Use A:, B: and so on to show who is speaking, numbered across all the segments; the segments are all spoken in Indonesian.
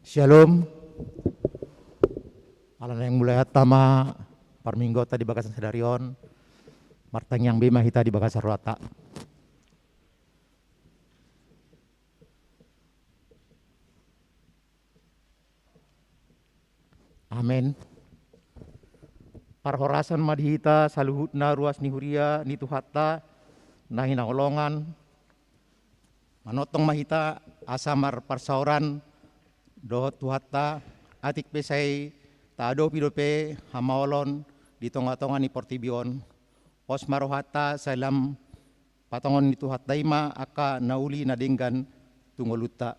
A: Shalom. Alan yang mulai tama parminggo tadi bagasan sedarion. Martang yang bima hita di bagasan ruata. Amin. Parhorasan madhita saluhutna ruas nihuria nituhatta nahina olongan manotong mahita asamar parsauran dohot tuhatta atik pesai taado pidope hamaolon di tonga-tonga ni portibion os marohata salam patongon ni tuhattaima aka nauli nadenggan tungoluta.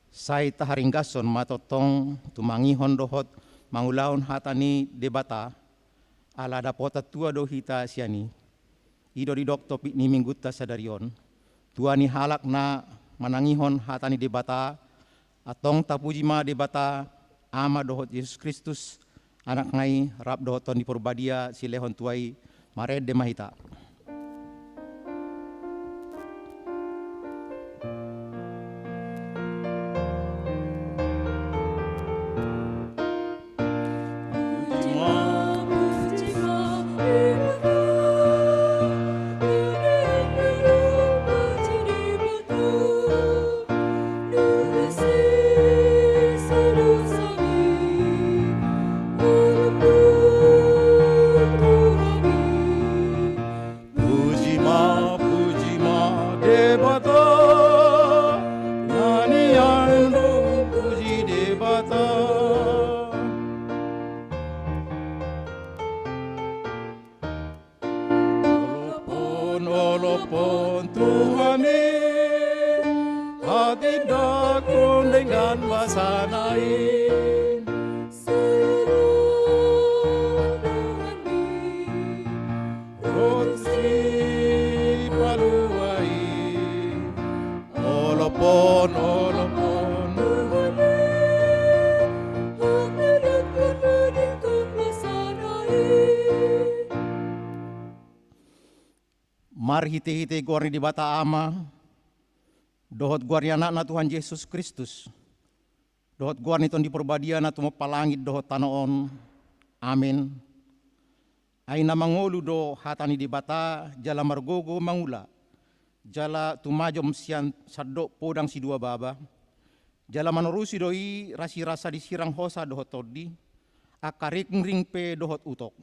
A: Sai taharinggason matotong tumangihon dohot mangulaon hatani debata ala dapota tua dohita siani ido di dokto ni mingguta sadarion tua ni halak na manangihon hatani debata atong tapujima debata ama dohot Yesus Kristus anak ngai rap dohoton di purbadia silehon tuai mared de mahita. Mar hite-hite guarni di bata ama, dohot guarni anak na Tuhan Yesus Kristus, dohot guarni ton di perbadia na tumo palangit dohot tanoon, amin. Aina mangolu do hatani di bata, jala margogo mangula, jala tumajom sian sadok podang si dua baba, jala manorusi doi rasi rasa disirang hosa dohot todi, akarik ring pe dohot utok,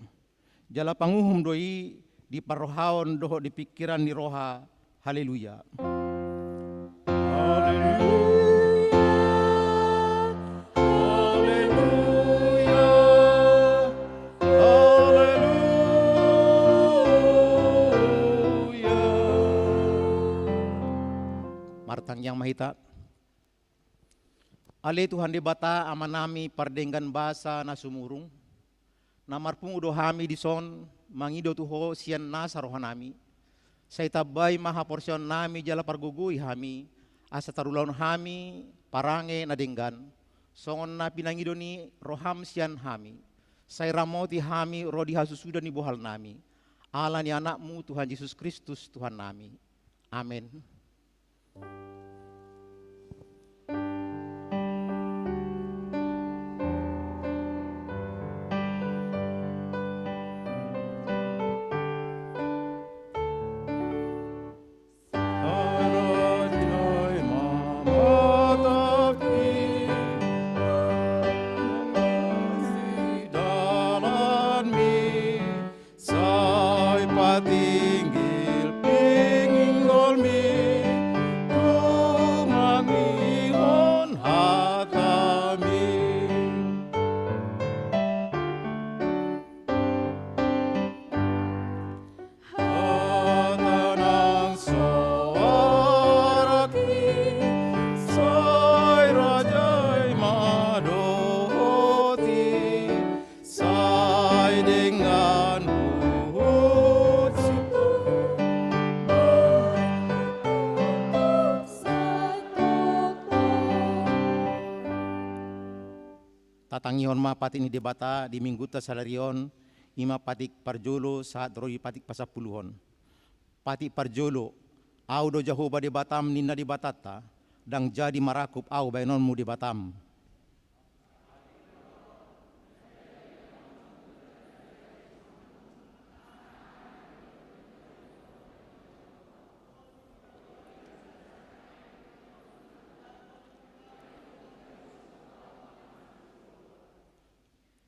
A: jala panguhum doi di parohaon doho di pikiran ni roha. Haleluya. Haleluya. Haleluya. Martang yang mahita. Ale Tuhan di bata amanami pardenggan basa na sumurung. Namarpung udo hami di son mangido tuho sian nasa rohanami. Say tabay maha porsyon nami jala pargugui hami. Asa tarulaon hami parange na denggan. Songon na pinangido ni roham sian hami. Say ramoti hami rodi hasusuda ni bohal nami. Ala ni anakmu Tuhan Yesus Kristus Tuhan nami. Amin. Tatangihon mapat ini debata di mingguta salarion ima patik parjolo saat rodi patik pasapuluhon. Patik parjolo, au do Jehovah di Batam ninna di Batata, dang jadi marakup au bainonmu di Batam.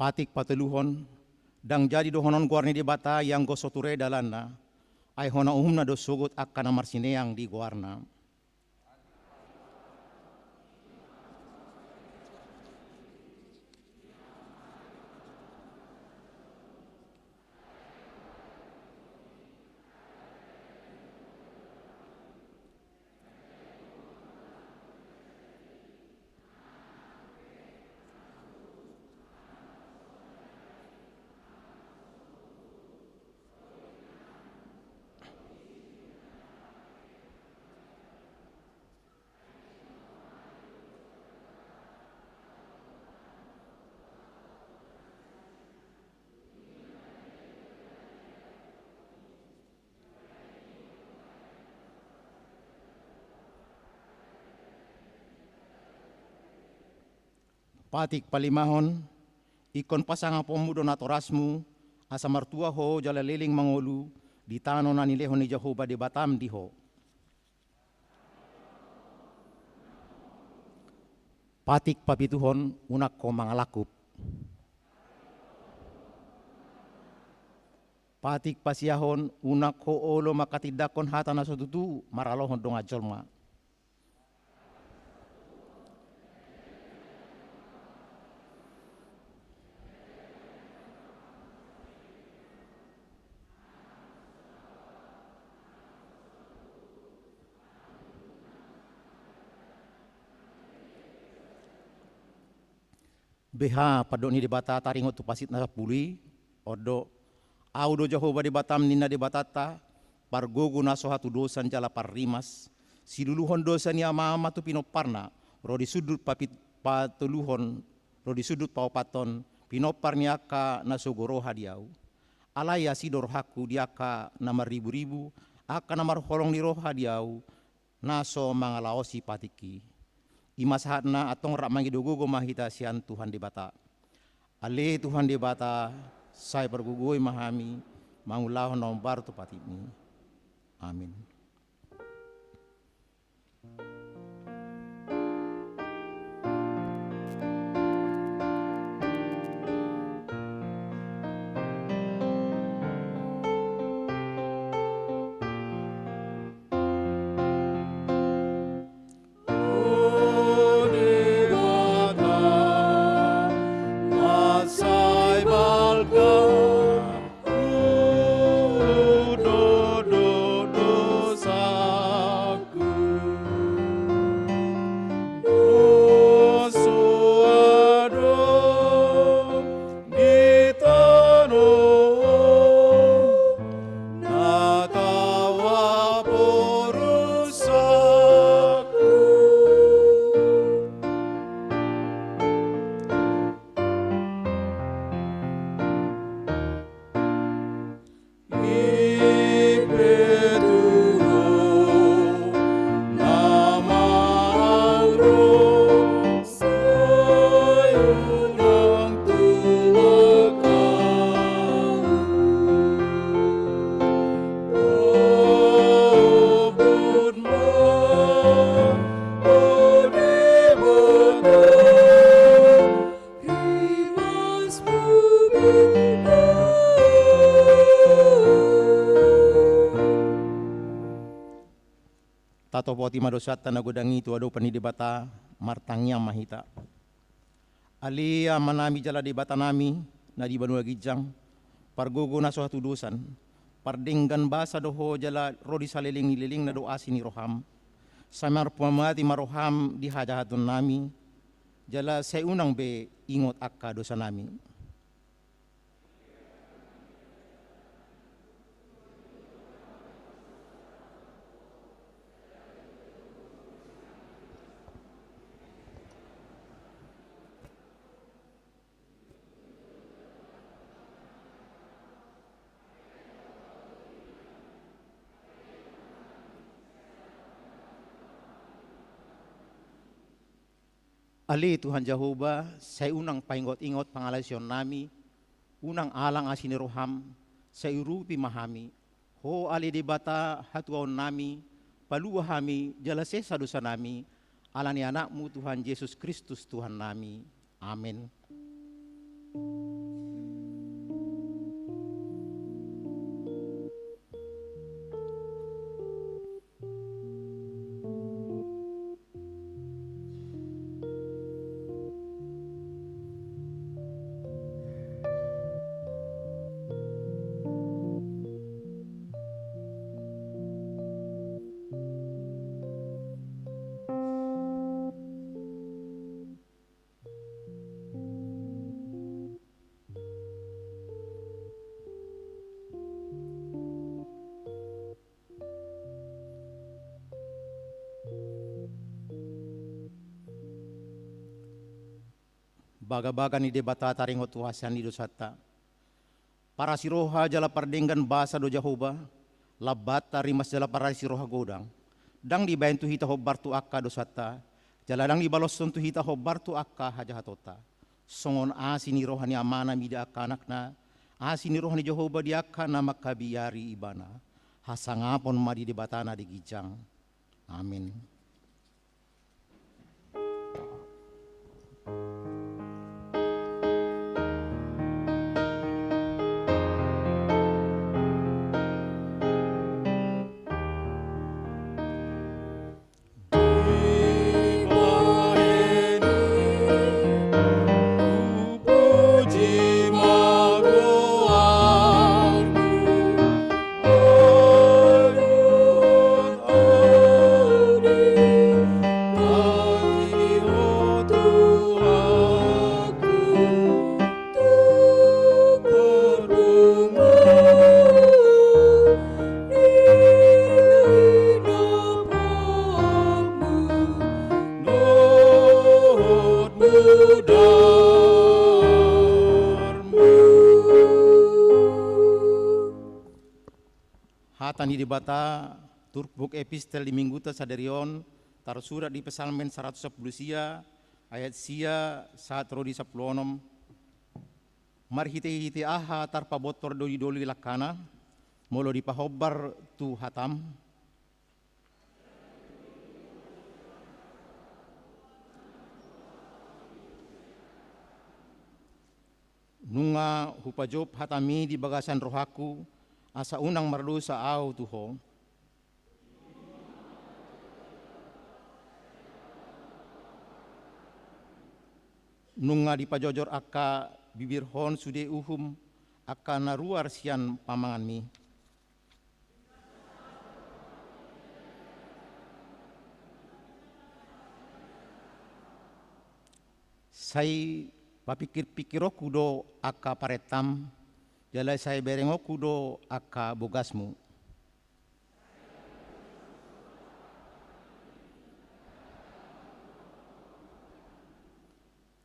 A: Patik pateluhon, dang jadi dohonon guarni di bata yang gosoture dalana, ay hona umna do sugut akkana marsineang di guarna. Patik palimahon, ikon pasanga pemudo natorasmu, asa martua ho jala leling mangolu, di tano na nileho ni Jehovah di Batam diho. Patik papituhon, unak ko mangalakup. Patik pasiahon, unak ko olo makatidakon hata na sotutu, maralohon dong ajolma. Beha padoni di bata taringot tu pasit na puli, odo au do Jehovah di Batam nina di batata, pargogo na sohatu dosan jala parrimas, siluluhon dosa ni ama tu pinoparna, rodi sudut papit patuluhon, rodi sudut paupaton, pinopar ni aka na sogoroha diau. Alaya sidor haku diaka namar ribu-ribu, aka namar holong ni roha diau, naso mangalaosi patiki. Imashatna atong rak mangidogogo mahita sian Tuhan di bata. Ale Tuhan di bata, saya pergugui mahami, mangulahon nombar tu patimi. Amin. Tato poti madosata na godangi tu ado pani debata martangnya mahita. Alia manami jala debata nami na di banua gijang pargogo na suatu dosan pardenggan basa doho jala rodi saliling nililing na doa sini roham samar pamati maroham di hajahatun nami jala saya unang be ingot akka dosa nami. Ali Tuhan Jehovah, saya unang paingot-ingot pangalasyon nami, unang alang asin roham, saya urupi mahami, ho ali di bata hatuaon nami, paluah kami, jalase sa dosa nami, ala ni anakmu Tuhan Yesus Kristus Tuhan nami. Amin. Baga-baga ni debata taringot tuhasan ni dosata. Para siroha jala pardenggan basa do Jehovah, labat tarimas jala para siroha godang. Dang di bayan tu hita hobar tu akka dosata, jala dang di baloson tu hita hobar tu akka hajahatota. Songon asini roha ni amana mida akka anakna, asini roha ni Jehovah di akka na makabiyari ibana. Hasangapon madi debatana di gijang. Amin. Hatani di bata Turkbuk epistel di minggu sadarion taruh surat di Pesalmen 110 sia ayat sia saat rodi 10 marhite-hite aha tarpa botor doli lakana molo di pahobar tu hatam nunga hupajob hatami di bagasan rohaku asa unang marlu sa au tuho. Nunga di pajojor akka bibir hon sude uhum akka naruar sian pamangan mi. Sai papikir-pikir kudo akka paretam jalai saya berengok kudo akka bogasmu.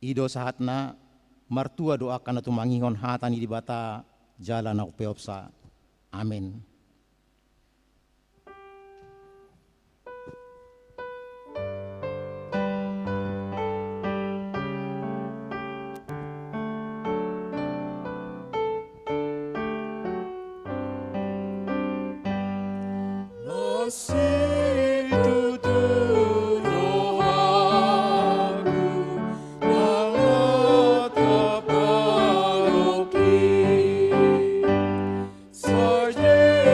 A: Ido sahatna martua doakan atu mangingon hatani di bata jalan aku peopsa. Amin.
B: Sarjana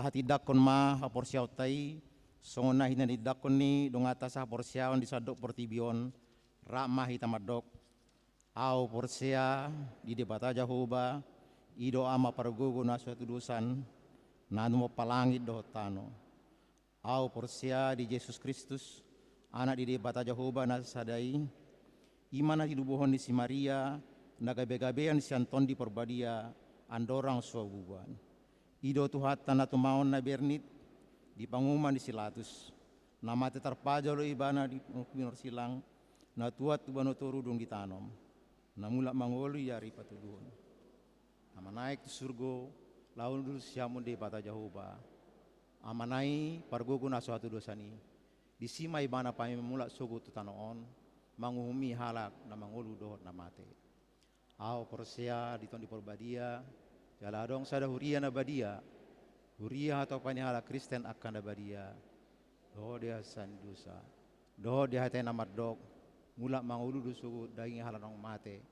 A: hati dakon ma haporsiaw tay songona hina di dakon ni dongata sa haporsiawan di sadok portibion rama hitamadok au porsia di debata Jahoba ido ama pargugo na suatu dosan nanu mo palangit do tano au porsia di Yesus Kristus anak di debata Jahoba na sadai imana hidubohon di si Maria nagabe-gabean si Anton di Porbadia andorang suabuban ido tuhatan na tumaon na bernit di panguman di Silatus nama tetarpaja lo ibana di pinor silang na tuat tubano turudong ditanom namula mangolo yari patuduhon ama naik tu surgo laun dulu siamun di bata Jahoba ama nai pargogo na suatu dosani di sima ibana pami mula sugo tu tanoon manguhumi halak na mangolu dohot na mate au porsia di ton di Porbadia jaladong sada huria na badia huria atau panihala Kristen akan na badia doh dia sandusa doh dia hatay na mardok mula mangulu dusugo daging halanong mate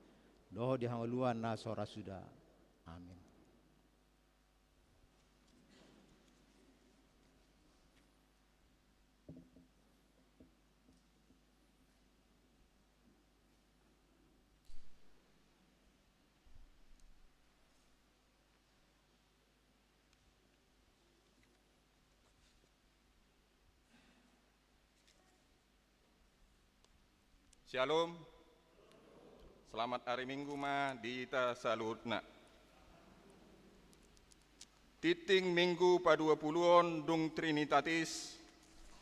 A: doh dia hangaluan na sora suda amin.
B: Shalom, selamat hari Minggu ma di ita salutna. Titing Minggu pa-20 dung Trinitatis,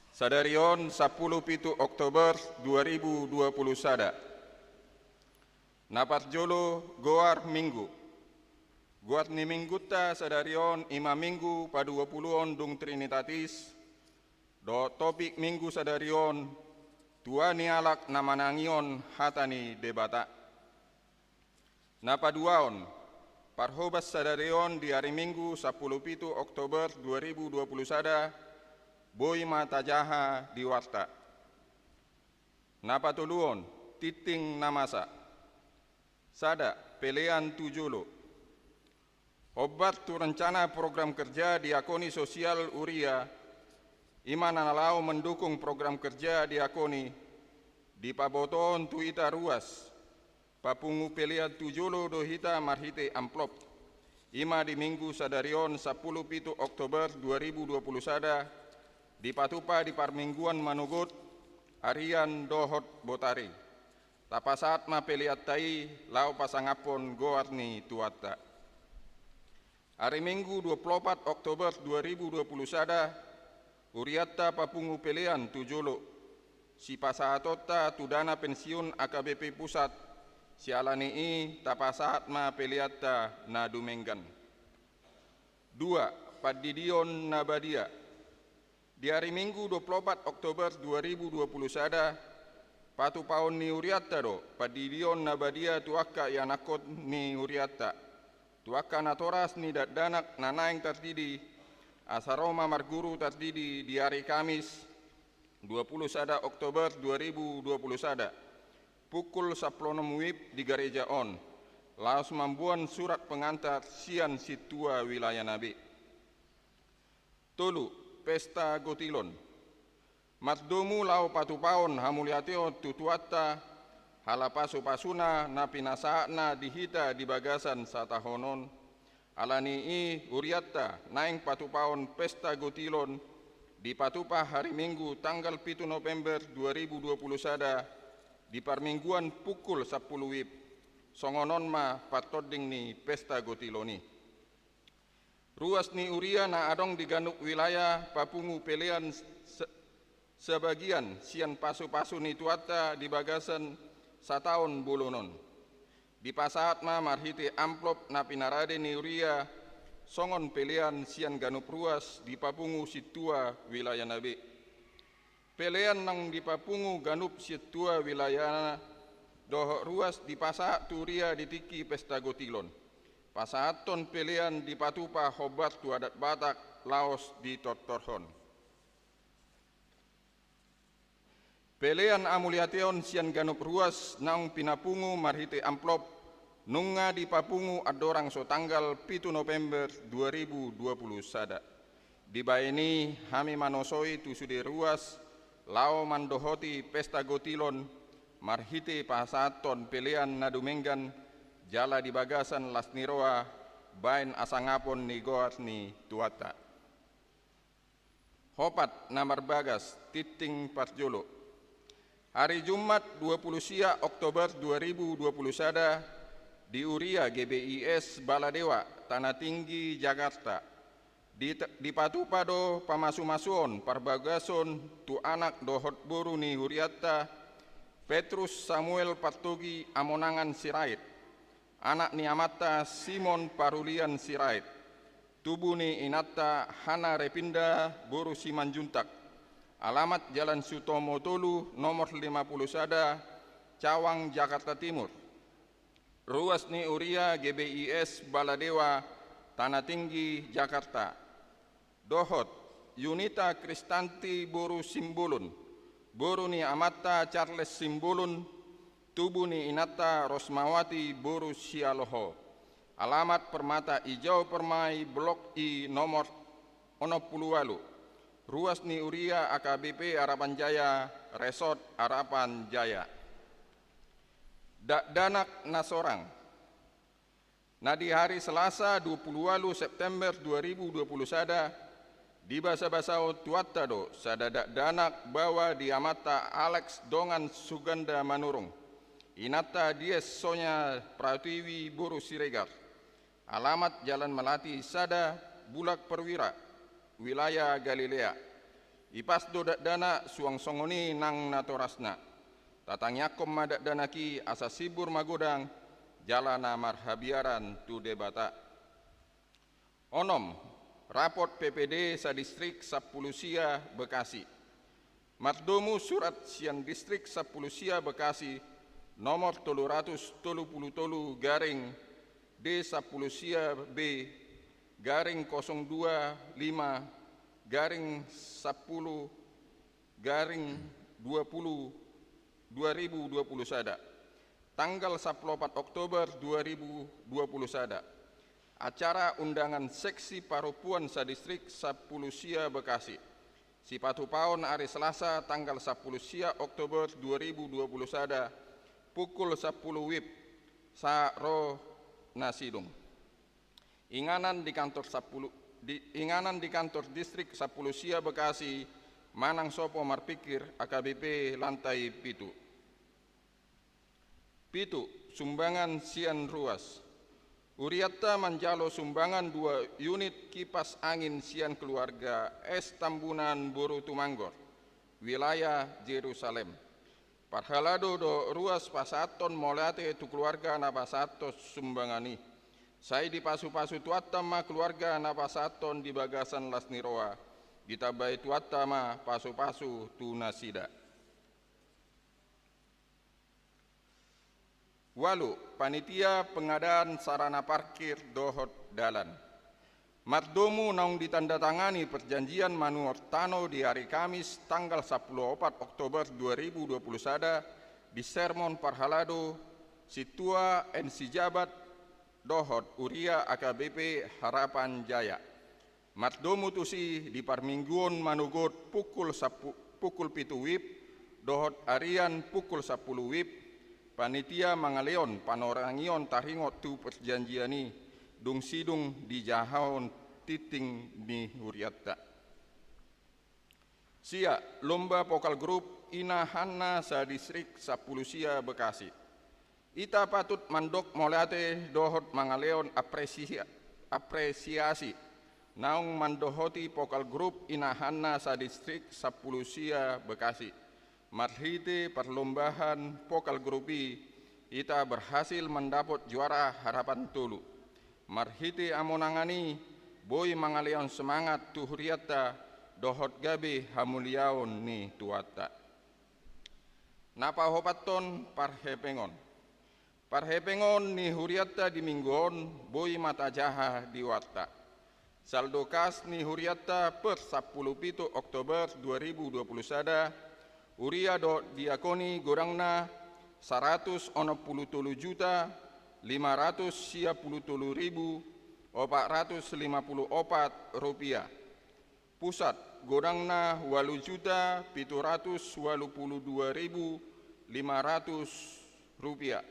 B: sadarion 10 Oktober 2020 sada. Napat jolo goar Minggu. Goar ni Minggu ta sadarion 5 Minggu pa-20 dung Trinitatis, do topik Minggu sadarion Tua ni alak na manangion hatani debata. Napaduaon, parhobas sadarion di hari Minggu 10 Oktober 2020 sada, boy mata jaha di warta. Napatuluon, titing namasa. Sada, pelean tujolo. Obat tu rencana program kerja diakoni sosial Uria Imana nalau mendukung program kerja diakoni di paboton tu ita ruas papungu peliat tujolo do hita marhite amplop ima di Minggu sadarion 10 Oktober 2020 sada di patupa di parmingguan manugut arian dohot botari tapasat ma peliat tai lau pasangapon goarni tuata hari Minggu 24 Oktober 2020 sada Uriatta papungu pelean tujolo, si pasahatota tudana pensiun AKBP Pusat, si alani tapasahat ma peleatta na dumenggan. 2. Padidion Nabadia. Di hari Minggu 24 Oktober 2020 sada, patu paon ni Uriatta do, padidion Nabadia tuaka yanakot ni Uriatta. Tuaka natoras ni danak nanaing tertidi, Asaroma Marguru terdiri di hari Kamis 20 Oktober 2020 sada pukul 10 WIB di Gereja On laos membuat surat pengantar sian situa wilayah Nabi. Tolu, pesta Gotilon. Matdomu lau patupaon hamuliateo tutuata halapasu pasuna na pinasaakna dihita di bagasan satahonon alani Uriatta naing patupaon pesta Gotilon di patupa hari Minggu tanggal 7 November 2020 sada di parmingguan pukul 10 WIB songonon ma patoding ni pesta Gotiloni. Ruas ni Uria na adong di ganuk wilayah papungu pelean sebagian sian pasu-pasu ni tuata di bagasan sataon bolonon. Di pasaat ma marhite amplop na pinarade ni Uria songon pelean sian ganup ruas di papungu situa wilayah Nabi. Pelean nang di papungu ganup situa wilayah dohok ruas di pasaat Uria ditiki pesta Gotilon. Pasaaton pelean di patupa hobat tu adat Batak Laos di Tortorhon. Pelean amuliateon sian ganup ruas nang pinapungu marhite amplop nunga di papungu adorang so tanggal 7 November 2020 sada. Dibaini hami manosoi tusude ruas, lao mandohoti pesta gotilon, marhite pasaton pelean nadumenggan, jala di bagasan lasniroa, bain asangapon ni goat ni tuata. Hopat namar bagas titing parjolo. Hari Jumat 20 Oktober 2021 di Uria GBIS Baladewa, Tanah Tinggi, Jakarta. Di patupado pamasu-masuon parbagason tu anak dohot boru ni Huriatta Petrus Samuel Partogi Amonangan Sirait, anak ni Amata Simon Parulian Sirait, tubuh ni Inata Hana Repinda Boru Simanjuntak, alamat Jalan Sutomo Tolu nomor 51 Cawang Jakarta Timur, ruas ni Uria GBIS Baladewa Tanah Tinggi Jakarta. Dohot Yunita Kristanti Boru Simbolun, boru ni Amata Charles Simbolun, tubuh ni Inata Rosmawati Boru Sialoho, alamat Permata Ijau Permai Blok I nomor 60, ruas ni Uria AKBP Harapan Jaya Resort Harapan Jaya. Danak Nasorang. Nah di hari Selasa 20 September 2021 di basa-basao tuatado sadadak danak bawa di Amata Alex Dongan Suganda Manurung, Inata Dies Sonya Pratiwi Boru Siregar, alamat Jalan Melati Sada Bulak Perwira, wilayah Galilea. Ipas dodak dana suang songoni nang natorasna, tatang yakom madak danaki asa sibur magodang, jalana marhabiaran tu debata. Onom raport PPD sa distrik Sapulusia Bekasi. Mardomu surat sian distrik Sapulusia Bekasi nomor 333 garing D Sapulusia B garing 025 garing 10 garing 20 2021 tanggal 14 Oktober 2021. Acara undangan seksi parupuan sa distrik Sapulusia Bekasi. Sipatu paon hari Selasa tanggal 10 Oktober 2021 pukul 10 WIB sa ro nasidung. Inganan di kantor distrik Sapulusia Bekasi Manang Sopo Marpikir AKBP lantai pitu. Sumbangan sian ruas. Uriatta manjalo sumbangan 2 unit kipas angin sian keluarga S Tambunan Boru Tumanggor, wilayah Jerusalem. Parhalado do ruas pasaton molate tu keluarga na pasatos sumbangani. Saya di pasu-pasu tuatama keluarga na pasaton di bagasan lasniroa. Ditabai tuatama pasu-pasu tu nasida. Walu, panitia pengadaan sarana parkir dohot dalan. Mardomu naung ditandatangani perjanjian manuor tano di hari Kamis tanggal 14 Oktober 2021 di Sermon Parhalado Situa en Sijabat dohot Uria AKBP Harapan Jaya. Mardomu tusi di parmingguon manugot pukul 7 WIB dohot harian pukul 10 WIB. Panitia mangaleon panorangion taringot tu perjanjiani dung sidung di jahon titing ni Huriatta. Sia lomba pokal grup Ina Hanna sa distrik Sapulusia Bekasi. Ita patut mandok molate dohot mangaleon apresiasi naung mandohoti pokal grup Ina Hanna sa distrik Sapulusia Bekasi. Marhite perlombaan pokal grupi ita berhasil mendapat juara harapan tulu. Marhite amonangani boy mangaleon semangat tu Huriatta dohot gabe hamuliaon ni tuata. Napa hopaton parhepengon. Parhepengon ni Huriatta di mingguon boy mata jaha di watta. Saldo kas ni Huriatta per 17 Oktober 2021 Uria do diakoni gorangna 167.553.454 rupiah. Pusat godangna 8.782.500 rupiah.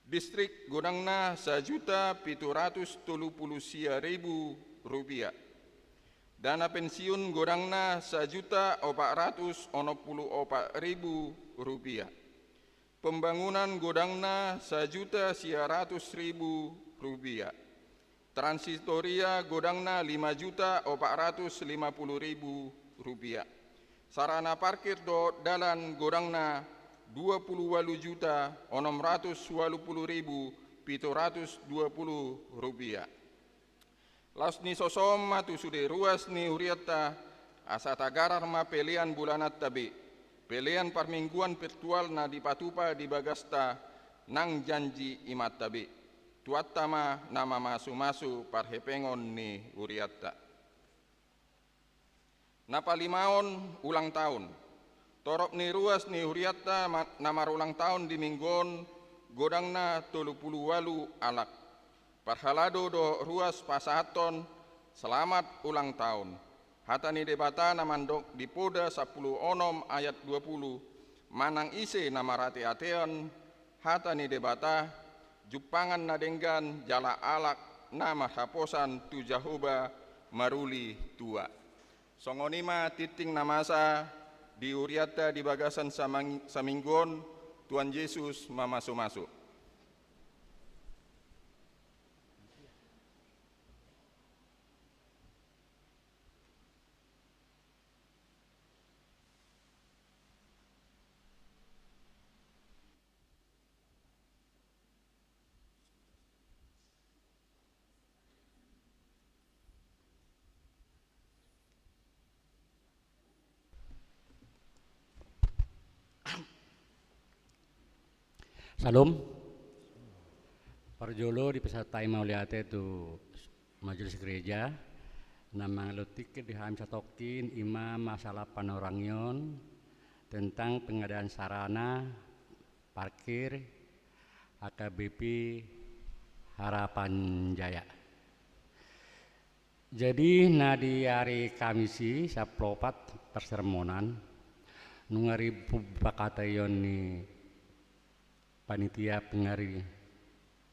B: Distrik godangna 1.730.000 rupiah. Dana pensiun godangna 1.464.000 rupiah. Pembangunan godangna 1.100.000 rupiah. Transitoria godangna 5.450.000 rupiah. Sarana parkir do dalan godangna 20.680.720 rupiah. Laos ni sosom matu sude ruas ni uriata asa tagarar ma pelian bulanat tabi. Pelian parmingguan virtual na dipatupa di bagasta nang janji imat tabi. Tuatama nama masu-masu parhepengon ni uriata. Napalimaon ulang tahun. Torop ni ruas ni uriata namar ulang tahun di minggon godangna 38 alak. Parhalado do ruas pasahaton selamat ulang tahun. Hata ni debata namandok di poda 10 onom ayat 20 manang ise namarate atean hata ni debata jupangan nadenggan jala alak nama haposan tu Jahoba maruli tua. Songonima titing namasa di uriata di bagasan saminggon Tuhan Yesus mamasu-masu.
C: Salam. Parjolo di pesertai mauliate tu majelis gereja. Nama lotik di ham satokin imam masalah panorangion tentang pengadaan sarana parkir AKBP Harapan Jaya. Jadi di hari Kamisi saplopat persermonan nungari bakatayon ni panitia pengari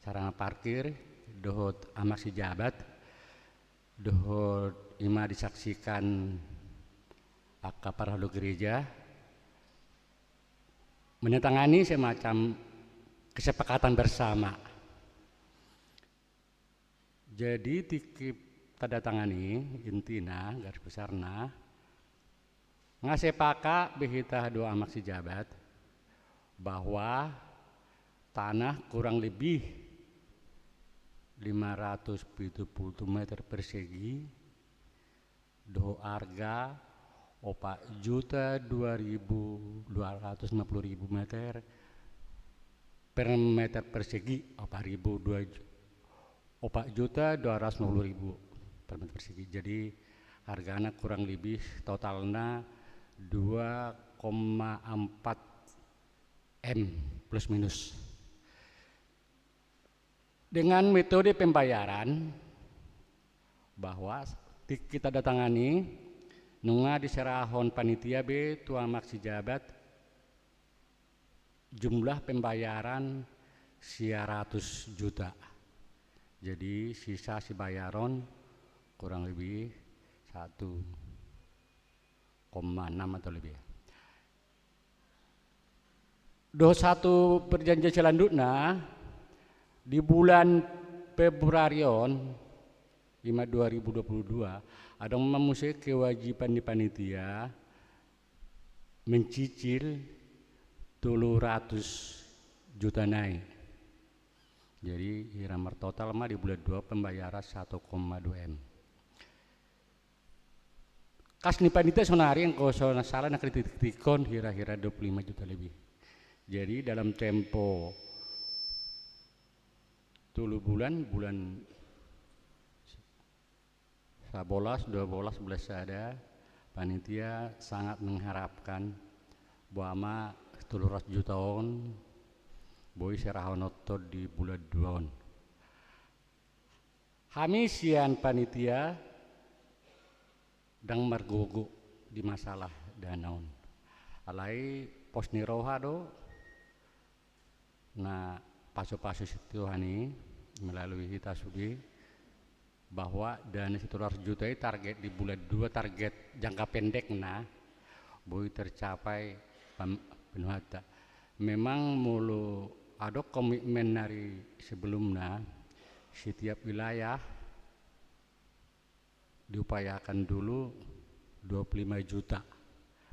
C: sarana parkir dohot amak si jabat dohot ima disaksikan parahlu gereja menandatangani semacam kesepakatan bersama. Jadi tikip tanda tangani intina garis besarna ngasepaka behita dua amak si jabat bahwa tanah kurang lebih 570 meter persegi do harga 4.250.000 meter per meter persegi 4.250.000 per meter persegi. Jadi harganya kurang lebih totalnya 2,4 M plus minus. Dengan metode pembayaran bahwa kita datangani nunga diserahon panitia be tua maksi jabat jumlah pembayaran 100 juta. Jadi sisa si bayaron kurang lebih 1,6 atau lebih. Satu perjanjian selanjutnya di bulan Februarion 2022 ada memusik kewajiban di panitia mencicil 300 juta naik. Jadi iramar total mah di bulan 2 pembayaran 1,2 M. Kas ni panitia sonari yang kalau salah nak kritikon kira-kira 25 juta lebih. Jadi dalam tempo 3 bulan 11, 12, 11 ada panitia sangat mengharapkan bahwa 300 juta on boy serahonoto di bulan 2 Hamisian panitia dang margogo di masalah danaon. Alai pos niroha do na paso-paso situhani melalui hita sudi bahwa dana 100 juta target di bulan 2 target jangka pendek boleh tercapai penuhata. Memang mulu ada komitmen dari sebelumnya setiap wilayah diupayakan dulu 25 juta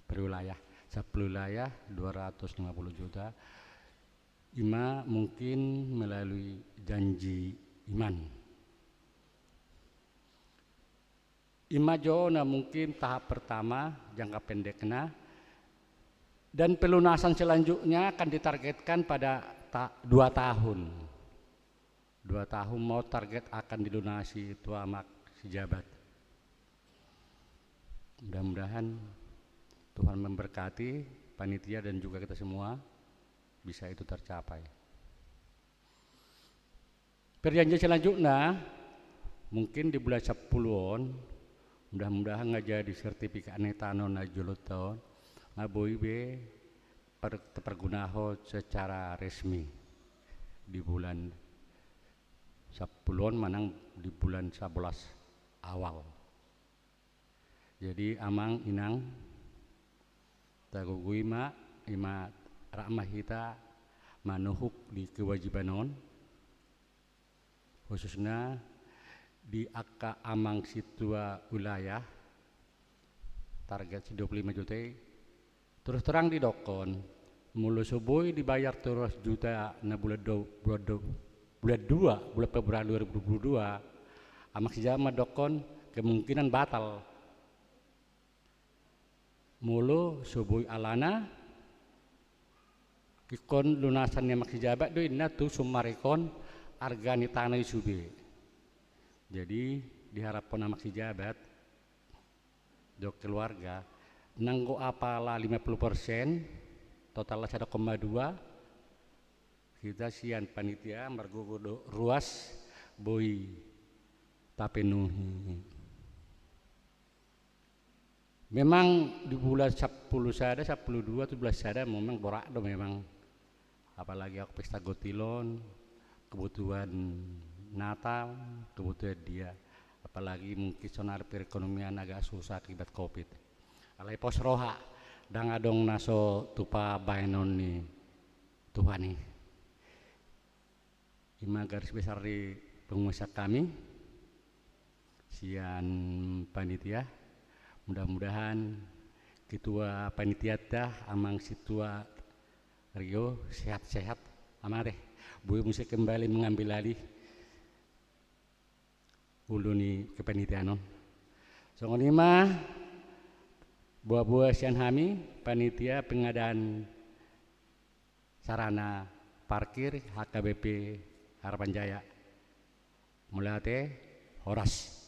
C: per wilayah, 10 wilayah 250 juta. Ima mungkin melalui janji iman. Ima jona mungkin tahap pertama jangka pendeknya, dan pelunasan selanjutnya akan ditargetkan pada 2 tahun. 2 tahun mau target akan dilunasi itu amak sejabat. Mudah-mudahan Tuhan memberkati panitia dan juga kita semua bisa itu tercapai. Perjanjian selanjutnya mungkin di bulan 10-on mudah-mudahan ngaja di sertifikat netanon najuluton ngaboi be pergunaho secara resmi di bulan 10-on manang di bulan 11 awal. Jadi amang inang tagugui ima rakmah kita manuhuk di kewajibanon khususnya di akka amang situa wilayah target 25 juta terus terang di dokon mulu subuh dibayar terus juta na bulan 2 bulan Februari 2022 amak sejama dokon kemungkinan batal mulu subuh alana ikon lunasannya maksi jabat do inna tu sumarikon argani tanah isubi. Jadi diharapkan maksi jabat do keluarga nanggo apalah 50% total 1,2 kita sian panitia margogo ruas boi tapenuhi. Memang di bulan 10 sada 10 2 17 sada memang borak do memang. Apalagi aku pesta gotilon, kebutuhan Natal, kebutuhan dia, apalagi mungkin sonar perekonomian agak susah akibat Covid. Alai pos roha, dang adong naso tupa bainon ni Tuhan nih. Ima garis besar di pengusaha kami, sian panitia, mudah-mudahan ketua panitia dah amang situa Rio sehat-sehat aman deh. Bui mesti kembali mengambil alih uluni kepanitiaan. Songoni mah buah-buah sian hami panitia pengadaan sarana parkir HKBP Harapan Jaya. Mulai Horas.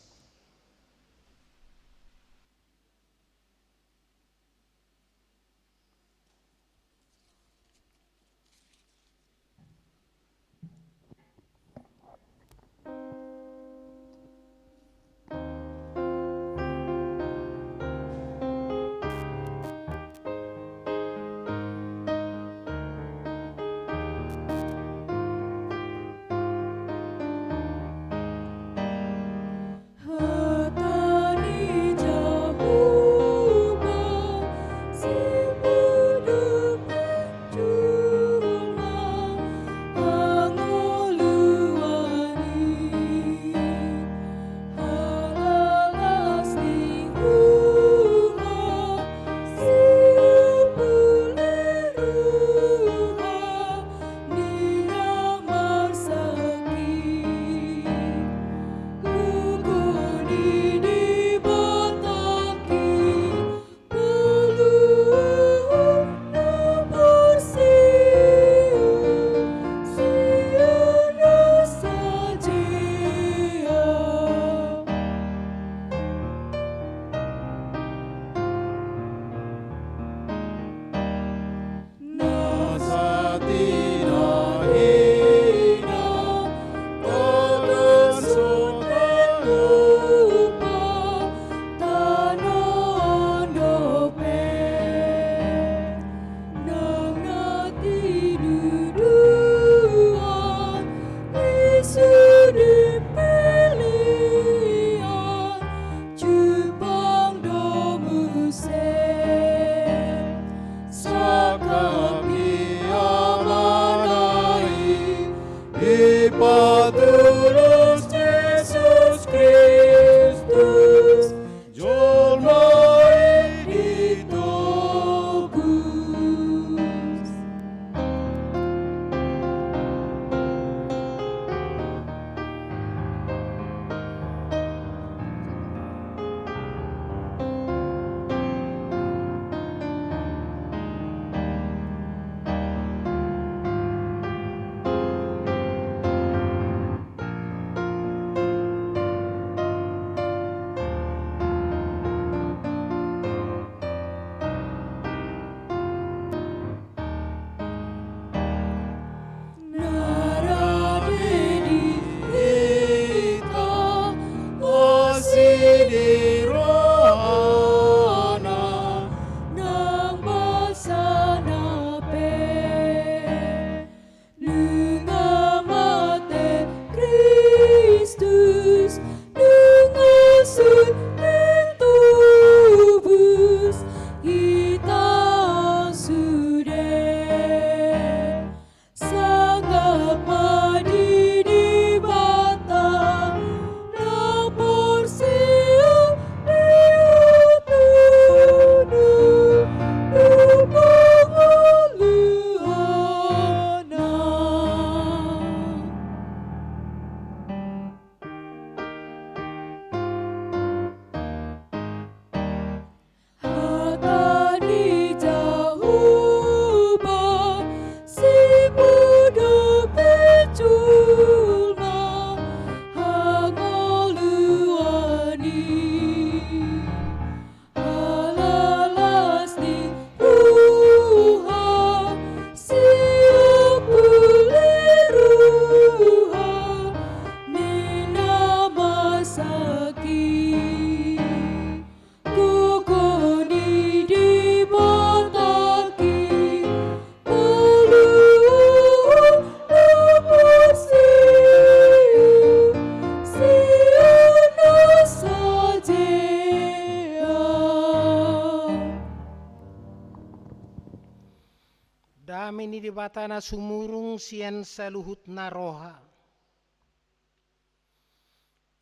D: Dami ni di batana sumurung sian saluhut na roha.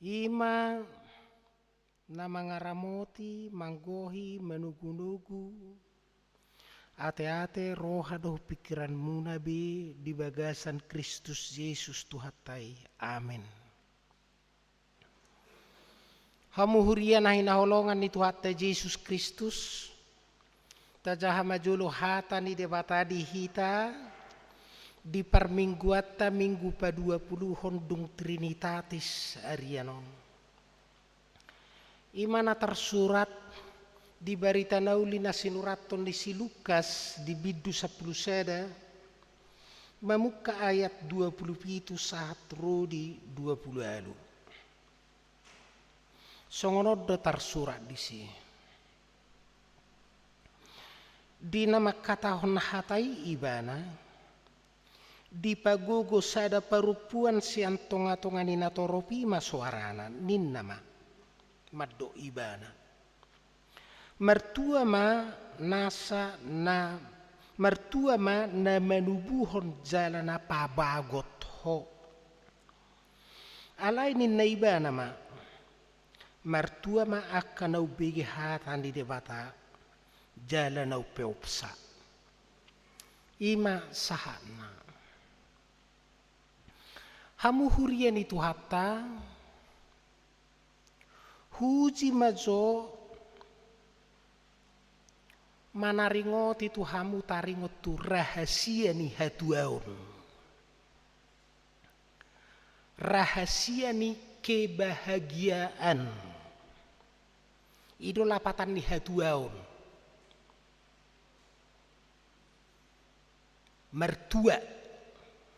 D: Ima na mangaramoti, manggohi, menugu-nugu. Ate-ate roha doh pikiran munabi di bagasan Kristus Yesus Tuhatai. Amin. Hamuhurian na hinaholongan ni Tuhatai Yesus Kristus. Tajaha majulu hata ni debata di hita di permingguata minggu pa-20 hondung Trinitatis arianon. Imana tersurat di barita nauli na sinuraton di si Lukas di bidu 10 seda mamuka ayat 27 saat rodi 20 alu. Songonod do tersurat di si. Di nama katahon hatai ibana di pagogo sada parupuan sian tonga-tonga nina toropi masuarana nin nama maddo ibana mertua ma nasa na mertua ma na menubuhon jalana pabagot ho alai nin na ibana ma mertua ma akan ubegi hatan di debata jalan au peopsa ima sahana hamuhurian itu hatta huji majo manaringot itu hamu taringot tu rahasia ni hatuaun rahasia ni kebahagiaan itu lapatan ni hatuaun mertua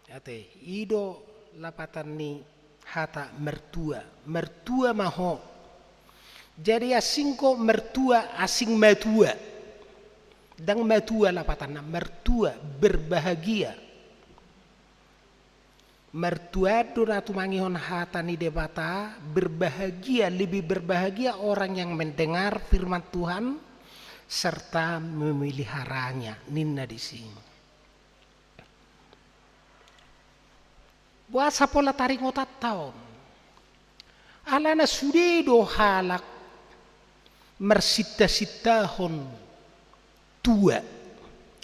D: ate ido lapatan ni hata mertua maho jadi asingko mertua asing matua dang matua lapatan mertua berbahagia mertua do ratu mangihon hata ni debata berbahagia lebih berbahagia orang yang mendengar firman Tuhan serta memeliharanya ninna di sini. Buasa pola taringotat taon. Alana sudedo halak mersita-sitahon tua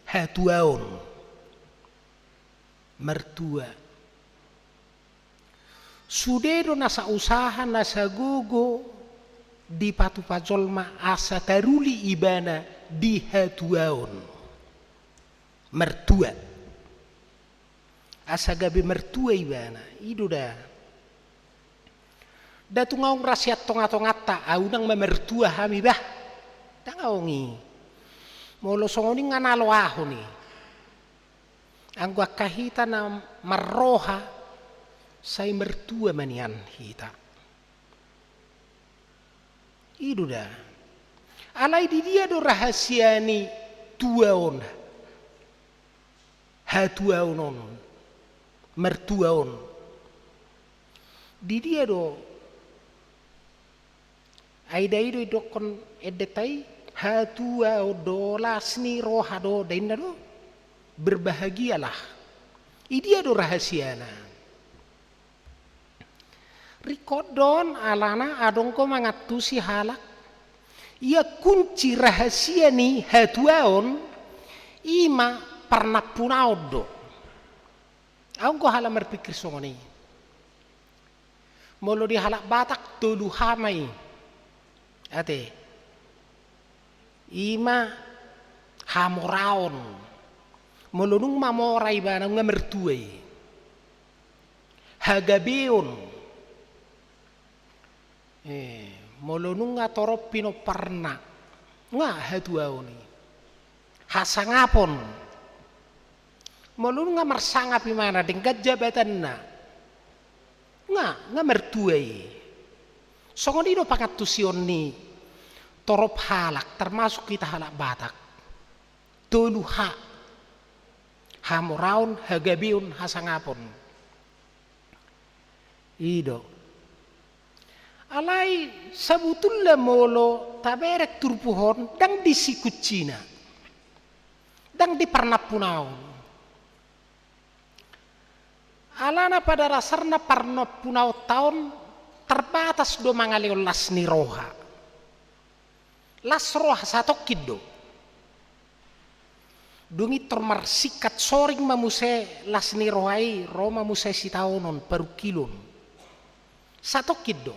D: hatuaon mertua. Sudedo nasa usaha nasa gogo di patu pajolma asa taruli ibana di hatuaon mertua. Asa gabi mertua ibana idu dah datungaung rasiat tonga-tongata aunang memertua hami bah tangaungi molo songoni nganalo aho ni angga kahita na marroha say mertua manian hita idu dah alai di dia do rahasia ni tuaon hatuaonon mertuaon di dia do aida ido idokon edetai hatua do lasni roha do dainda do berbahagialah idia do rahasiana rikodon alana adongko mangatusi halak ia kunci rahasia ni hatuaon ima pernah punaudo. Aku halam berpikir songoni. Molo di halak Batak tulu hamai. Ate. Ima hamoraon. Molo nung mamorai bana ngamertuai. Hagabeon. Molo nung ngatorop pino parna. Nga hatuaoni. Hasangapon. Molun nga marsangap imana dengkat jabatan na nga mertuai songon ino pangatusion ni torop halak termasuk kita halak Batak tuluha hamoraun hagabiun hasangapon ido alai sabutulla molo taberek turpuhon dang disikucina dan di parnapunaon. Alana pada dasarnya parnapunau tahun terbatas do mangaleo las ni roha. Las roha satu kido. Dungi tormar sikat soring mamuse las ni rohai, Roma muse si taonon per kilon. Satu kido.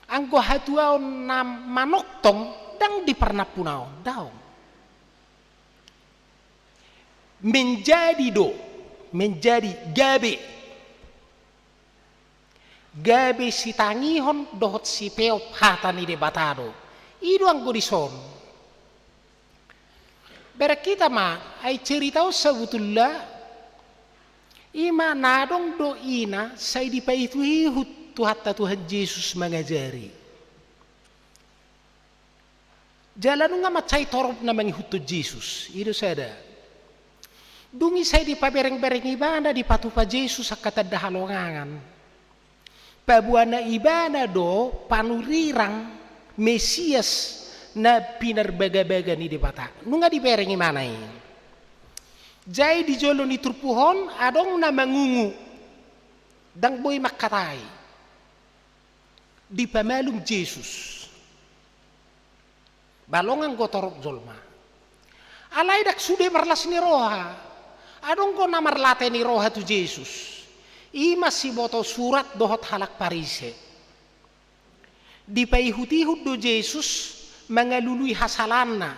D: Anggo hatuaon na manoktong dang di parnapunaon daong. Menjadi gabe si tangihon dohot si peop hatani de batado ido ang godison berakita ma ay ceritao sebetulnya ima nadong do ina say di pa itu hihut Tuhan Yesus mengajari jalan nga macay torop na mangihut to Yesus ido sada dungi saya di pabereng-bereng ibana di patupa Yesus akata dahalongangan. Pabuana ibana do panurirang Mesias na pinarbaga-baga ni di bata. Nunga di bereng imana ini. Jai di jolo ni turpuhon adong na mangungu. Dang boy makatay. Di pamalum Yesus. Balongan gotorok jolma. Alay dak sude marlas ni roha. Adong ko namarlate ni roha tu Yesus. Ima si boto surat dohot halak parise. Di paihut-ihut do Yesus mangalului hasalanna.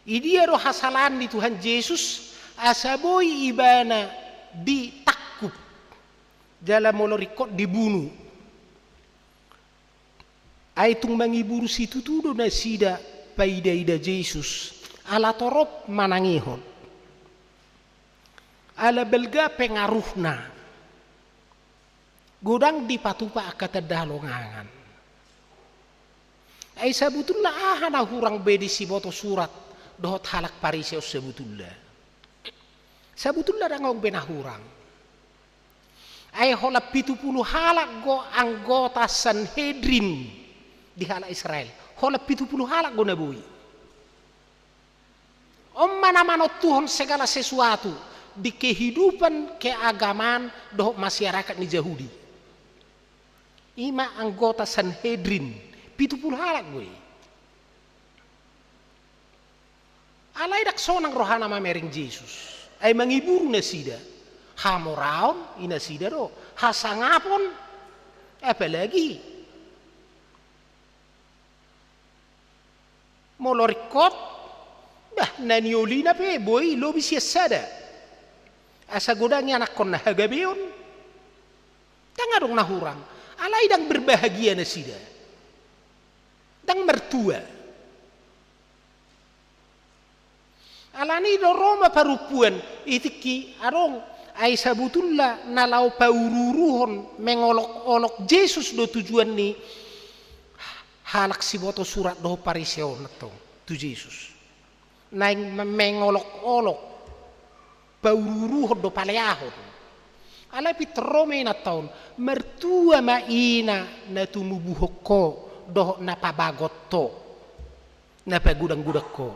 D: Idia do hasalan ni Tuhan Yesus asaboy ibana di takkup. Jala molorikot dibunuh. Ay tung mangiburu si tutudo na sida paida-ida Yesus. Ala torop manangihon. Ala belga pengaruhna godang di patupa akata dahalongangan ay sebetulnya ahana hurang bedi si boto surat dohot halak pariseo sebetulnya dangong benahurang ay hola 70 halak go anggota Sanhedrin di halak Israel hola 70 halak go nabui mana Tuhan segala sesuatu di kehidupan keagamaan doh masyarakat ni Yahudi. Ima anggota Sanhedrin 70 halak gue. Alay dak sonang rohana mamering Yesus. Ay mangiburu na sida. Hamoraon ina sida do. Hasangapon apalagi. Molorikot bah naniolina pe boy lobi siya sada. Asa godangnya anak kon na hagabeon tanga dong nahurang alay dang berbahagia na sida dang mertua alani do Roma parupuan itiki arong ay sabutullah nalau paururuhon mengolok-olok Yesus do tujuan ni halak si boto surat do pariseo natong tu Yesus naing mengolok-olok paururuhon do paleahon. Alay pitrome na taon, mertua maina na tumubuhok ko, doh na pabagot to, na pagudang-gudak ko.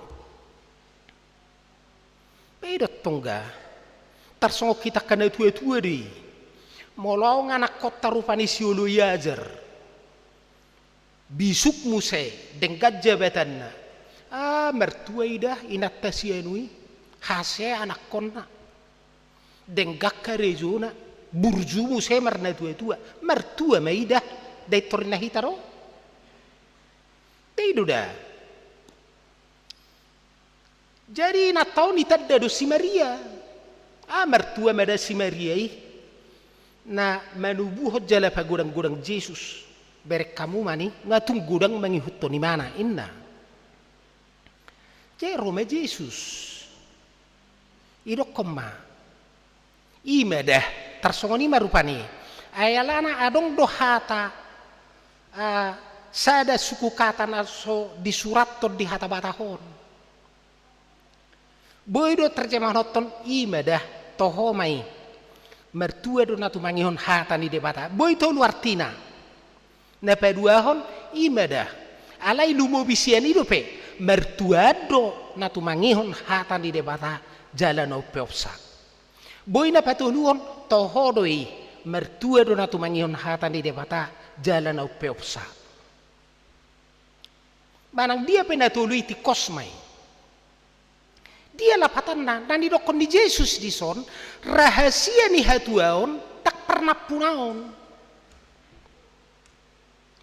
D: Pedot tongga, tarsong kita kana tua-tua di, molaw nga nakota rupani si Ulu Yajar, bisuk muse, denggat jabatan na, mertua ida inatta siyanui, hase anak konna. Denggak karejona burjumu semar na tua mertua maida dai torna hitaro teiduda jadi na tau ni tadda do si Maria mertua mada si Maria na manubuh jala pa gudang Yesus berek kamu mani ngatung gudang mangihutto ni mana inna Roma Yesus idok koma imadah tarsongoni marupani ayalana adong dohata sada suku kata naso di surat to di hata batahon boy do terjemah noton imadah tohomai mertua do natu mangihon hata ni debata boy to luartina na paduahon imadah alai lumo bisian ido pe mertuado na tumangihon hatan di debata jalan o peopsa. Boy na patuluon tohodoi mertuado na tumangihon hatan di debata jalan o peopsa. Manang dia penatului ti kosmai. Dia lapatan na nanidokon ni Jesus di son rahasia ni hatuaon tak pernah punaon.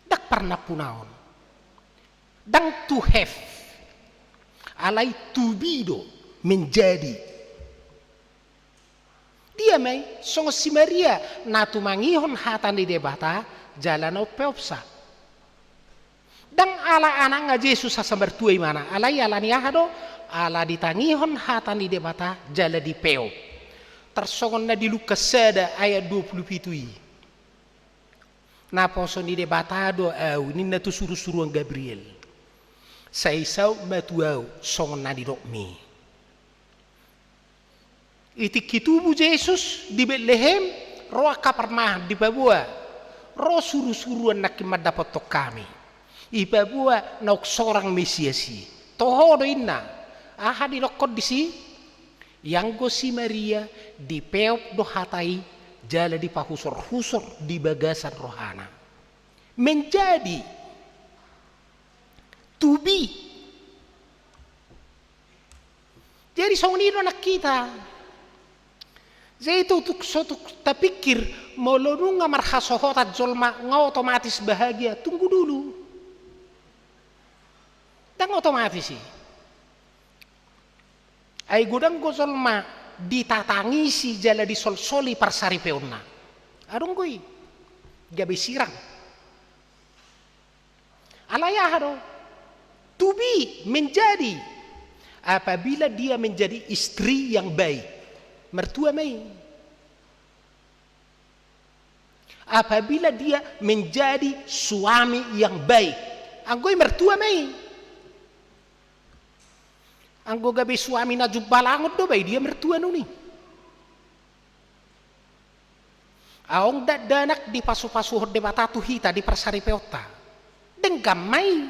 D: Tak pernah punaon. Dan to have alai to be do menjadi. Dia may song si Maria na tumangihon hatan di debata jalan o peopsa. Dan ala anak nga Jesus sa bertuai mana alai ala niahado ala ditangihon hatan di debata jala di peo tersongon na di Lukas sada ayat 27 na poso di debatado au ni na tu suru-suruan Gabriel sa isaw matuaw songon na di dokmi iti kitubu Jesus di Bethlehem roa kaparmah di Papua ro suru-suruan na kimadapat to kami ipabua na sorang Mesiasi tohodo inna aha di lokod disi yang go si Maria di peop do hatai jala di pahusor-husor di bagasan rohana menjadi to be. Jadi songonino anak kita jadi tutuk tapikir molonu nga marhasohotat zolma nga otomatis bahagia tunggu dulu. Dan otomatis sih. Ay gudang gozol ma ditatangisi jala di sol-soli parsari peonna. Adong goy. Gabi sirang. Alaya haro. To be menjadi. Apabila dia menjadi istri yang baik. Mertua may. Apabila dia menjadi suami yang baik. Anggoy mertua may. Anggo gabi suami na jubbalangot do bay dia mertua nuni. Aong danak di pasu-pasu de batatu hita di persari peota. Denggamai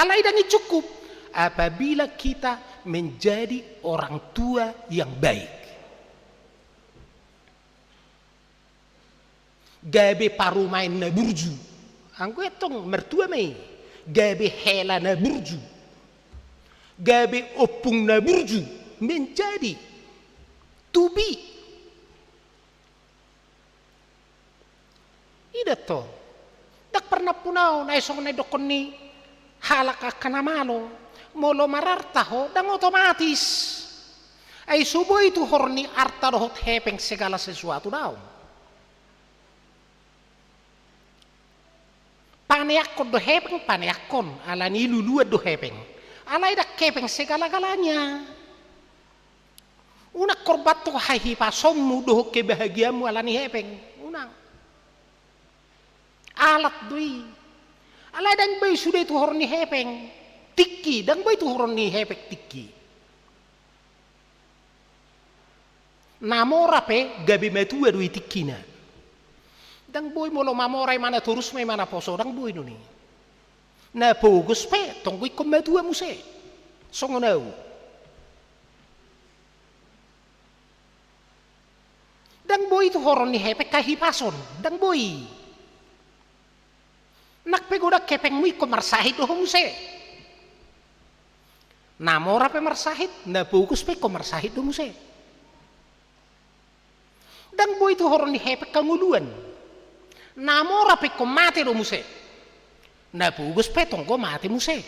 D: alai dan cukup apabila kita menjadi orang tua yang baik. Gabi paru main na burju. Anggo etong mertua mai. Gabi hela na burju. Gabi opung na burju menjadi to be. Ida to. Tak pernah punau na isong na dokon ni halak kanamalo molo mararta ho dan otomatis ay subo itu horni arta dohot hepeng segala sesuatu daw. Paneakon do hepeng paneakon ala ni luluad do hepeng. Alay dak kepeng segala-galanya. Una korbat to hahi pasommu doh kebahagiamu alani hepeng. Una. Alat dui. Alay dan bay sudah itu horni hepeng. Tiki dan bay itu horni hepek tiki. Namora pe gabi metua dui tikina. Dan boy molo mamoray mana terus may mana poso dan boy nuni. Na pogos pe tonggoy kometua muse songonau dang boy itu horon ni hepek kahipason dang boy nak pegoda kepeng mui ko marsahit do muse namora pe marsahit na pogos pe ko marsahit do muse dang boy itu horon ni hepek kanguluan namora pe ko mate do muse na pugos petong ko mati muse.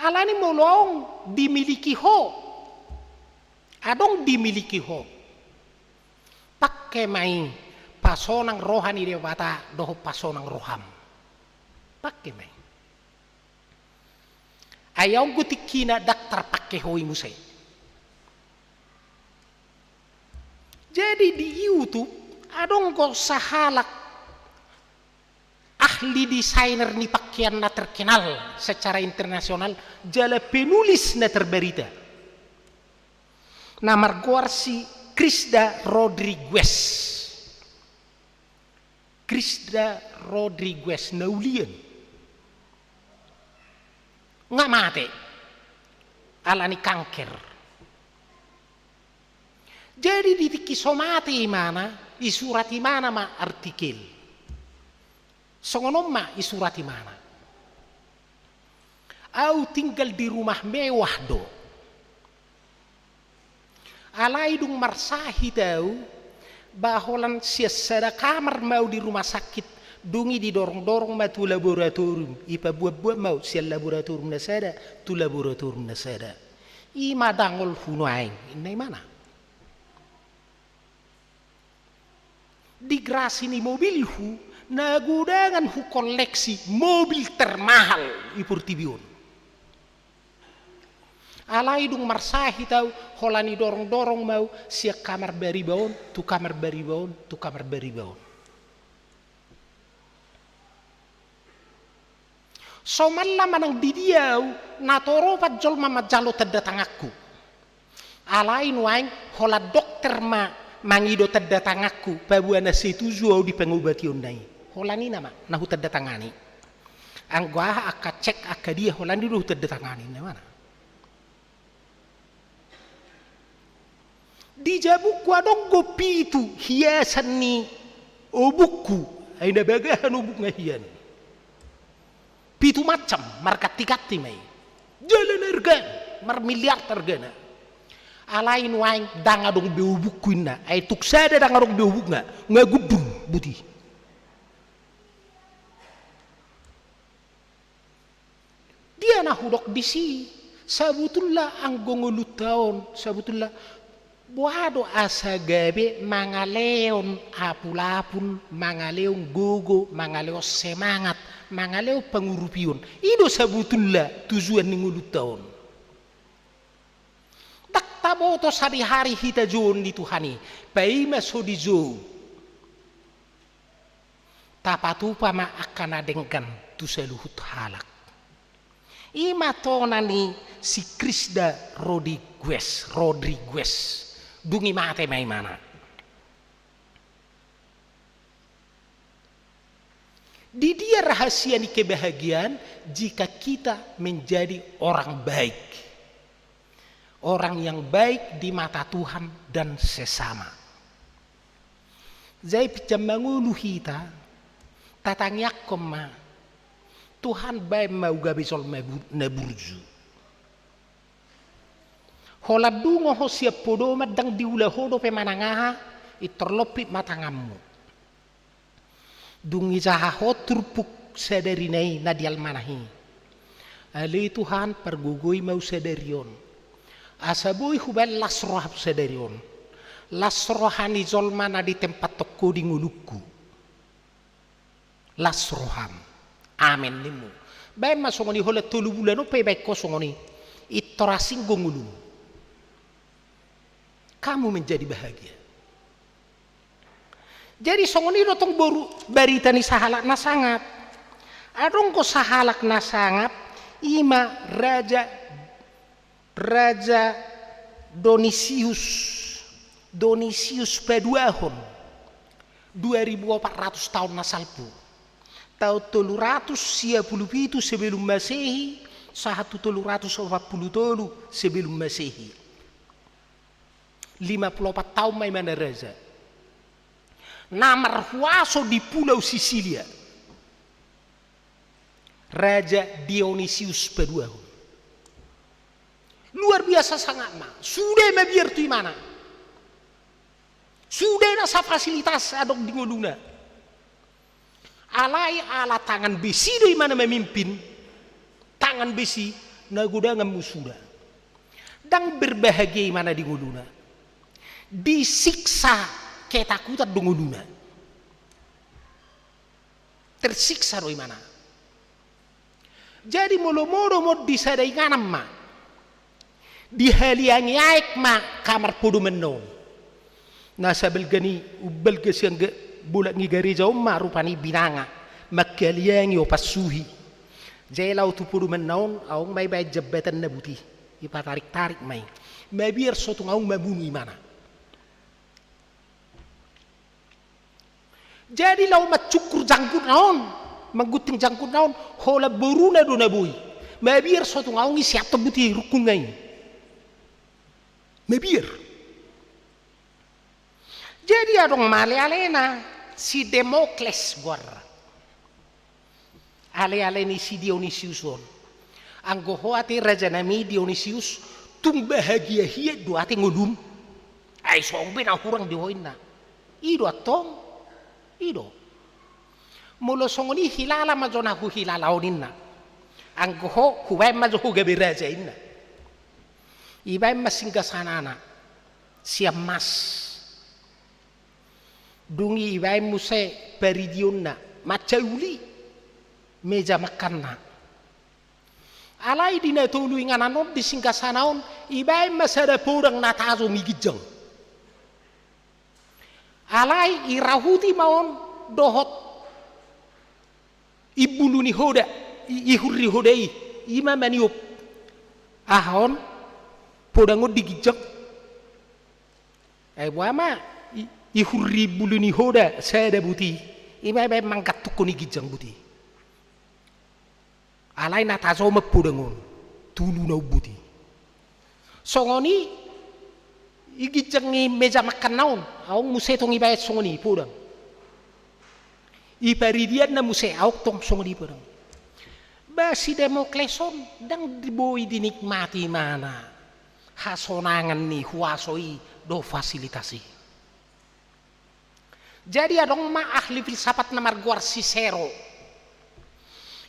D: Alani molong dimiliki ho. Adong dimiliki ho. Pakai main pasonang rohani dewata doh pasonang roham. Pakai main. Ayaw gutikina daktar pakai hoi muse. Jadi di YouTube adong ko sahalak ahli desainer ni pakaian na terkenal secara internasional jala penulis na terberita na margoarsi Crisda Rodriguez naulian Nggak mati. Alani kanker. Jadi di kisomati mana, isurat mana ma artikel. Songonom ma isurat mana. Au tinggal di rumah mewah do. Alai dung marsahi tahu baholan siasada kamar mau di rumah sakit dungi didorong-dorong ma tu laboratorium ipa buat-buat mau sia laboratorium nasada tu laboratorium nasada ima dangol hunuaing inai mana di grasini mobilhu nagudangan hu koleksi mobil termahal i Portibion. Alai dung marsahi tahu holani dorong-dorong mau siak kamar bari baon tu kamar bari baon tu kamar bari baon. Somalla manang didiau natoro pajol mama jalo terdatang aku. Alai nuaing hola dokter ma mangido terdatang aku pabuana setuju au di pengobati ondai. Holani nama nahu terdatangani. Anggah akka cek akka dia holani du terdatangani na mana. Di jabu ku adong gopi itu hiasan ni obukku aina bagahan obuk ngahian pitu macam markati-kati mai jalan harga mar miliar tergana alain waing dang adong be obukku inna ai tuksada dang adong be obuk nga gudung buti dia na hudok bisi sabutullah anggongolu taon sabutullah buado asa gabe mangaleon apulapun mangaleon gogo mangaleo semangat mangaleo pengurupion ido sabutullah tujuan ningulu tahun tak taboto sari-hari hita jon di Tuhani paima sodi jo tapatupa ma akan adengkan tu seluhut halak ima tonani si Krisda Rodriguez dungi mate mai mana. Di dia rahasia ni kebahagiaan jika kita menjadi orang baik. Orang yang baik di mata Tuhan dan sesama. Zai picamangulu hita tatangyak koma Tuhan baik mau gabisol naburju. Hola dungo ho siap podo madang diula hodo pe manangaha itorlopi matangammu. Dungi jaha hoturpuk sadari nai nadial manahi. Ali Tuhan pergugui mau sadarion. Asabui hubal lasrohab sadarion. Lasrohani zolmana di tempat toko di nguluku. Lasroham. Amin limu. Baik masongoni hola tolu bulan pe baik kosongoni. Itorasing gongulu. Kamu menjadi bahagia. Jadi songoni dotong boru barita ni sahalak na sangat. Adong ko sahalak na sangat ima Raja Donisius Paduahon 2400 tahun na salpu. Tahun 357 sebelum Masehi 1340 sebelum Masehi. 54 tahun mai mana raja. Namar huaso di Pulau Sisilia. Raja Dionysius Paduahon. Luar biasa sangat ma. Sudah mabiar tu mana. Sudah nasa fasilitas adok di ngoluna. Alai ala tangan besi dari mana memimpin. Tangan besi nagudangan musuda. Dan berbahagia mana di ngoluna. Disiksa ketakutan dongoluna. Tersiksa doi mana. Jadi molo-molo mau disadai nganam ma. Dihaliangi aik ma kamar podo menon. Nasa belgani ubel kesiang bulat ni gereja umma rupani binanga. Makaliangi o pasuhi. Jadi lau tu podo menon aung mai bai jabatan nabuti. Ipa tarik-tarik mai. Mabiar sotung aung mabunu imana. Jadi lau macukur jangkut naon, mengguting jangkut naon, hola beruna do nabui. mabir so tu ngaung isi atau buti rukungai mabir. Jadi adong male alena si Demokles guarra ale aleni si Dionysius on anggo hoate raja nami Dionysius tung bahagia hiya dua ate ngodum ai song bena kurang dihoina ido atong ido mulo songoni hilala majona hu hilala oninna anggo ho huwai majo hu gabe raja inna ibai masingga sanana siam mas dungi ibai muse peridionna macauli meja makanna alai dina tulu ingananon di singga sanaon ibai masada podang natazo migijang alai irahuti maon dohot ibuluni hoda ihurri hodai ima maniop ahon podangod digijang buama ihurri buluni hoda sada buti ibai mangkat tukuni gijang buti alai natazo mapudangon tulu na buti songoni igijang ni meja makan naon aung muse tong ibai songoni pudang iparidian na muse auk tong songoni pudang basi Demokleson dang diboi dinikmati mana hasonangan ni huasoi do fasilitasi. Jadi adong ma ahli filsafat na marguar Cicero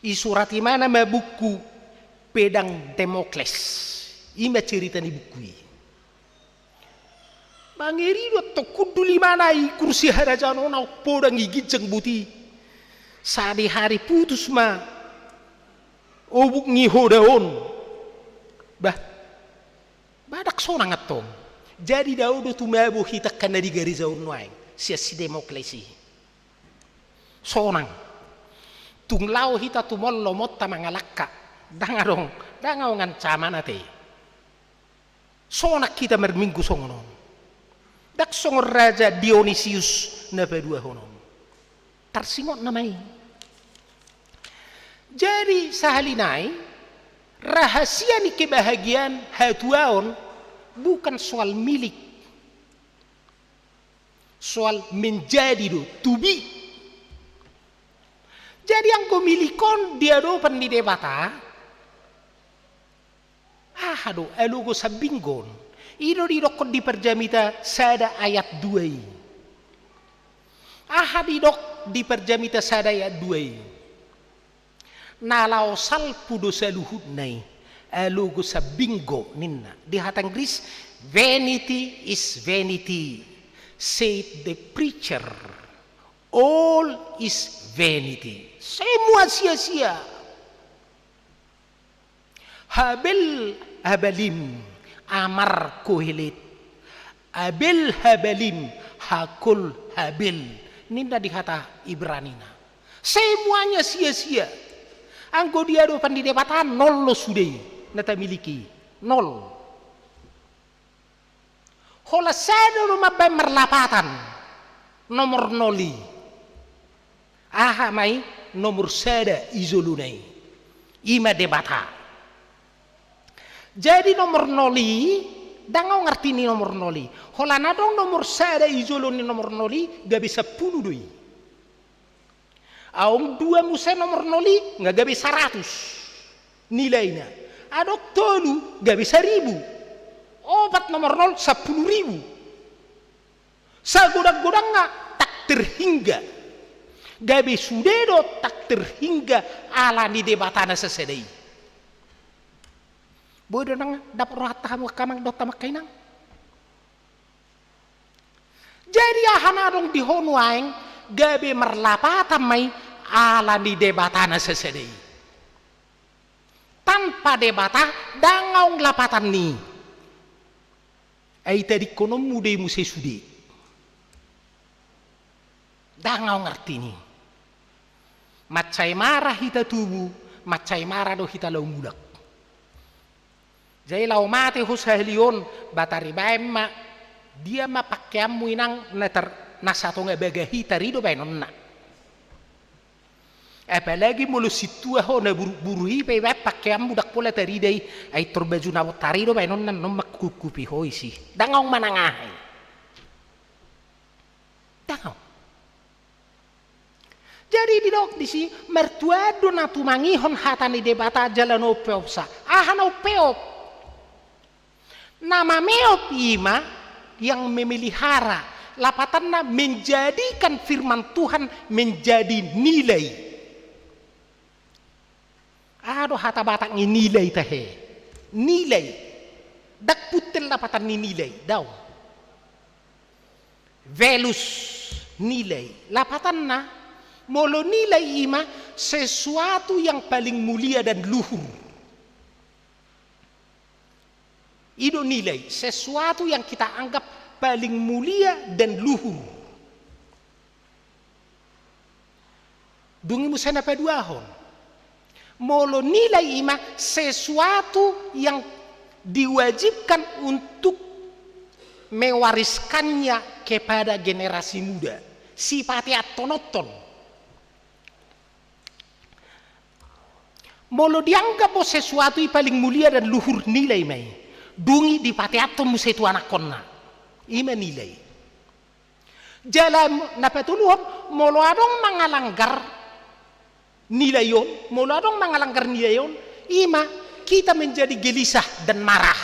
D: isurati mana ma buku pedang Demokles ima cerita ni buku bangeri do to kuduli mana i kursi harajan ona podang igijang buti sadi hari putus ma obuk ngi hodaon bah badak sonang atong jadi daudo tu mabu hitak kana di garizaun waing si Demoklesi sonang tunglau hita tumol lomot ta mangalakka dangarong dangawngan camana te sonak kita merminggu songonon dak songor raja Dionysius na pedua honon tarsingot namai jadi sahalinai rahasia ni kebahagiaan hatuaon bukan soal milik soal menjadi do to be. Jadi yang ko milikon dia do pandi debata do elugo sabinggon ido di dokon di perjamita sada ayat 2 di dok di perjamita sada ayat 2 nalau salpu do saluhud nai elugo sabinggo ninna di hatang Gris vanity is vanity said the preacher, all is vanity. Semua sia-sia. Habalim amar kohelit. Abel habalim hakul habil. Ninda dikata Ibranina. Semuanya sia-sia. Anggo dia do pandi debatan nol lo sudai nata miliki nol. Hola sada rumah merlapatan nomor noli mai nomor sada izolunai ima debata jadi nomor noli dangau ngerti ni nomor noli hola nadong nomor sada izoluni nomor noli gak bisa 10 doi aung 2 musa nomor noli gak bisa 100 nilainya adok tolu gak bisa 1000 obat nomor 0 10.000 sa godang-godang nga tak terhingga gabi sudedo tak terhingga ala ni debatana sesedai bodo nang dapur rata hamu kamang dota makainang jadi ahana dong di honuaing gabi merlapatan mai ala ni debatana sesedai tanpa debata dangaung lapatan ni ai tadi kono mude muse sude dangau ngerti ni macai marah hita tubu macai marah do hita lau mulak jai lau mate husahlion batari baemma dia ma pakaiamu inang nasato nga baga hita rido bainonna Apalagi mulu situa ho na buru hipe ba pakaian budak pola tari dai ai torbaju na tari do ba non makkukupi ho isi dangong manangahay dangong. Jadi di dok di si mertuado na tumangihon hatani debata jalan opeop sa ahan opeop nama meop ima yang memelihara lapatanna menjadikan firman Tuhan menjadi nilai. Aduh hata batak ni nilai tahe nilai dak putel lapatan ni nilai daw velus nilai lapatan na molo nilai ima sesuatu yang paling mulia dan luhur. Itu nilai sesuatu yang kita anggap paling mulia dan luhur. Dungi musana paduahon molo nilai ima sesuatu yang diwajibkan untuk mewariskannya kepada generasi muda. Sifatnya tonoton. Molo dianggap sesuatu yang paling mulia dan luhur nilai mai. Dungi di patiato musetu anak konna. Ima nilai. Jalan napatuluhon molo adong mangalanggar nilai yon, mula dong mengalanggar nilai yon, ima kita menjadi gelisah dan marah,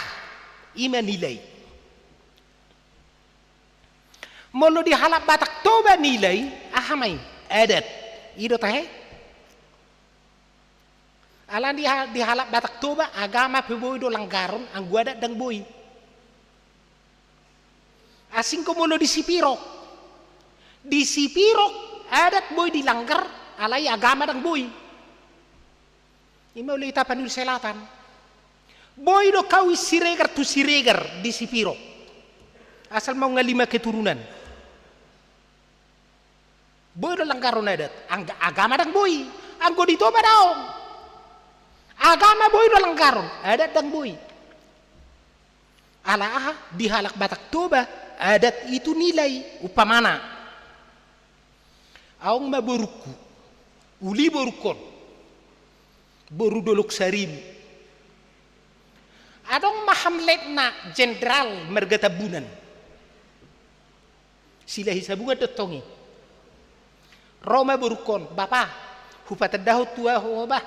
D: ima nilai. Molo dihalap batak toba nilai, ahamai adat, itu tahe. Alan dihalap batak toba agama peboy do langgaron, ang guadat dang boy. Asing ko molo disipirok adat boy dilanggar. Alai agama dan boy. Ima ulit panul selatan. Boy do kau siregar tu siregar di sipiro. Asal mau ngalima keturunan. Boy do langgaron adat. Agama dan boy. Anggo ditoba daong. Agama boy do langgaron. Adat dan boy. Ala dihalak batak toba. Adat itu nilai upamana. Aong maburuku. Uli borukon boru dolok sarim adong mahamletna jenderal mergatabunan sila hisabunga dotongi Roma borukon bapa hupatadaho tua hoba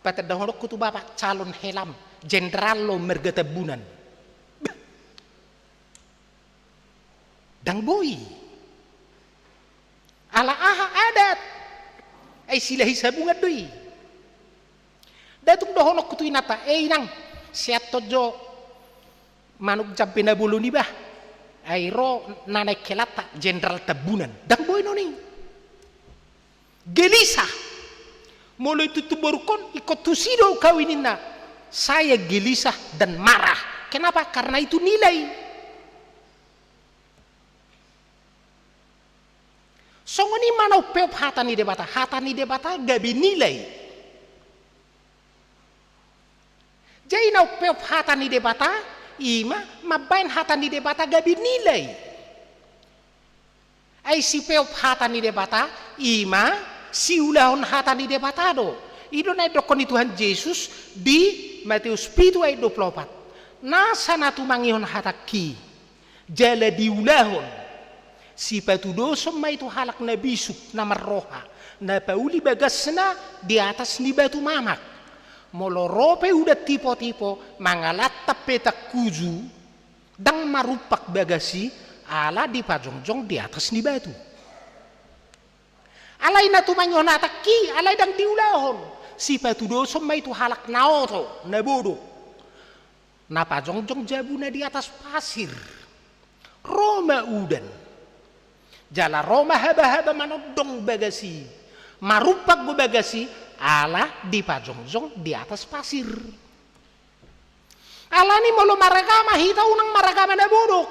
D: patadaho kutu bapa calon helam jenderal lo mergatabunan dang boy ala adat ay sila hisabunga doy. Datung dohonok kutu inata, nang siat tojo manuk jampi na bulu ni bah. Ay ro nanay kelata jenderal tabunan. Dang boy noni. Gelisah. Molo itu tuborukon ikut tusido kawinin na. Saya gelisah dan marah. Kenapa? Karena itu nilai. Songoni mana peop hatani debata gabi nilai. Jadi nau peop hatani debata ima mabain hatani debata gabi nilai. Ai si peop hatani debata ima si ulahon hatani debata do. Ido na dokon Tuhan Yesus di Matius 7:24. Nasa natumangihon hataki jala diulahon. Si patudoso may itu halak na bisuk na marroha na pauli bagasna di atas ni batu mamak molorope udah tipo-tipo mangalatap petak kuju dang marupak bagasi ala di pajongjong di atas ni batu alay na tumanyon ataki alay dang diulahon si patudoso may itu halak na oto na bodo na pajongjong jabu na di atas pasir Roma udan jala Roma haba-haba manodong bagasi marupak go bagasi ala di pajongjong di atas pasir ala ni molo maragama hita unang maragama na bodok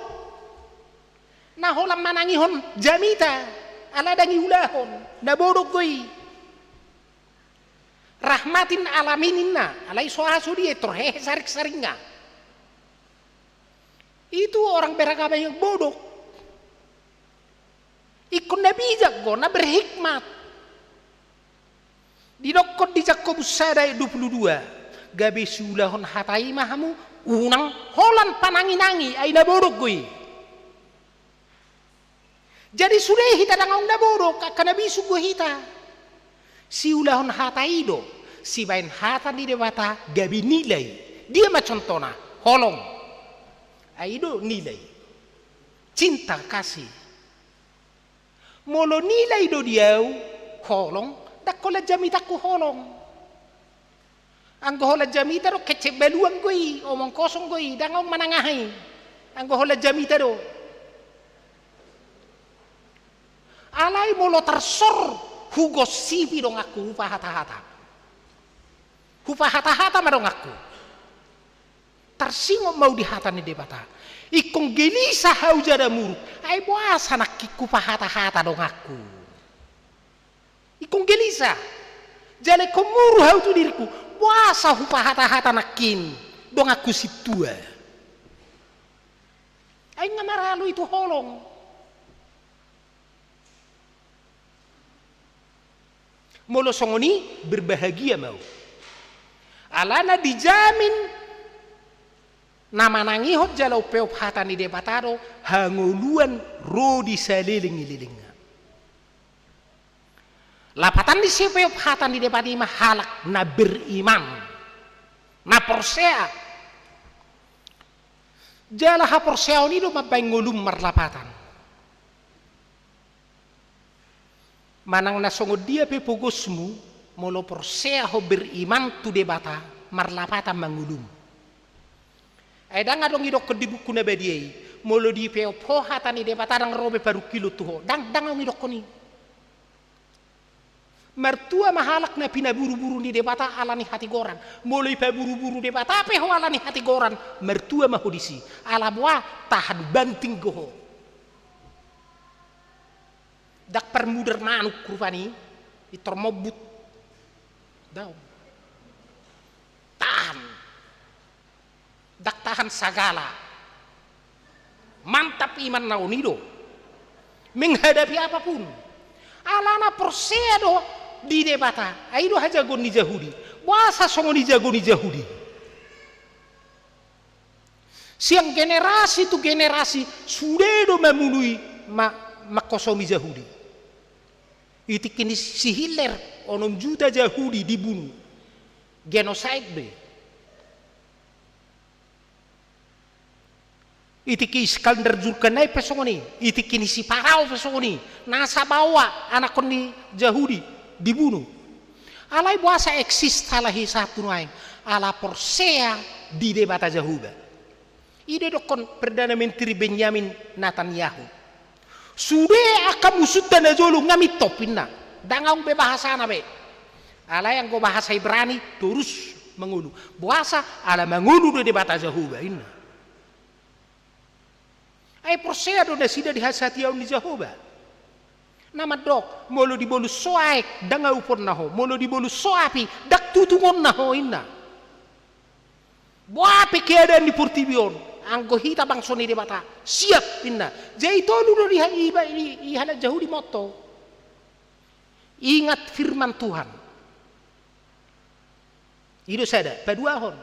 D: na holam manangihon jamita ala dangi ulahon na bodok goy rahmatin alaminin na alay sohaso di etorhehe sarik-saringa itu orang beragama yang bodok. Ikon na bijak go, na berhikmat. Didokot di Jakobus sada ayat 22. Gabe siulahon hatai mahamu unang holan panangi-nangi ay naborok goy. Jadi sudah hita dangaung naborok kana bisu go hita. Siulahon hatai do si bain hata di debata gabe nilai. Dia macontona holong. Ay do nilai. Cinta kasih. Molo nilai do diau holong dakola jamita ku holong. Anggo hola jamita do kecek beluang goi omong kosong goi dangong manangahi. Anggo hola jamita do. Alai molo tersor hugo sipi dong aku hupa hata-hata. Hupa hata-hata madong aku. Tersingok mau dihata ni debata. Ikong gelisa hau jada muruk. Ai boasa nak kupa hata-hata dong aku. Ikong gelisa. Jale komuru hau tu diriku. Boasa hupa hata-hata nakin. Dong aku si tua. Ai ngamaralu itu holong. Molo songoni berbahagia mau. Alana dijamin nama nangihot jalau peop hata ni debatado hanguluan rodi saliling-lilinga. Lapatan di siapa hata ni debati mahalak na beriman na porsea. Jala ha porsea ni do mabangulum marlapatan. Manang nasongod dia pe pugosmu molo porsea ho beriman tu debata marlapatan mangulum. Ay dang adong idok di buku na bediay molo di pe po hata ni debata dang robe paru kilo tuho dang ang idok ko ni. Mertua mahalak na pinaburu-buru ni debata ala ni hati goran. Mulai paburu-buru debata pe ho ala ni hati goran. Mertua mahodisi. Ala buah tahan banting goho. Dak permuder manuk kurupani. Itor mobut. Daw. Tahan. Dak tahan sagala. Mantap iman naunido. Menghadapi apapun. Alana persea do di debata aido haja gon ni Yahudi wasa songo ni jago ni Yahudi siang generasi tu generasi sudah do memenuhi makosomi Yahudi itu kini si Hitler onom juta Yahudi dibunuh genocide be itu ki Iskandar Zulkarnain pesongoni itu kini si Parao pesongoni nasa bawa anak ni Yahudi dibunuh. Alai buasa eksis talahi satu naing ala porsea di debata Jahuba. Ide dokon Perdana Menteri Benjamin Netanyahu. Sudah akan musut dan jolu ngamit topinna. Dangaung be bahasa nabe. Ala yang go bahasa Ibrani terus mengulu. Buasa ala mengulu di debata Jahuba inna. Ai porsea do sida dihasati au ni Jahuba. Nama dok molo dibolu soaek danga upon naho molo dibolu soapi dak tutungon naho inna boape keadaan di Portibion anggo hita bangsoni debata siap inna jadi tolu do di hala Yahudi motto ingat firman Tuhan itu sada paduahon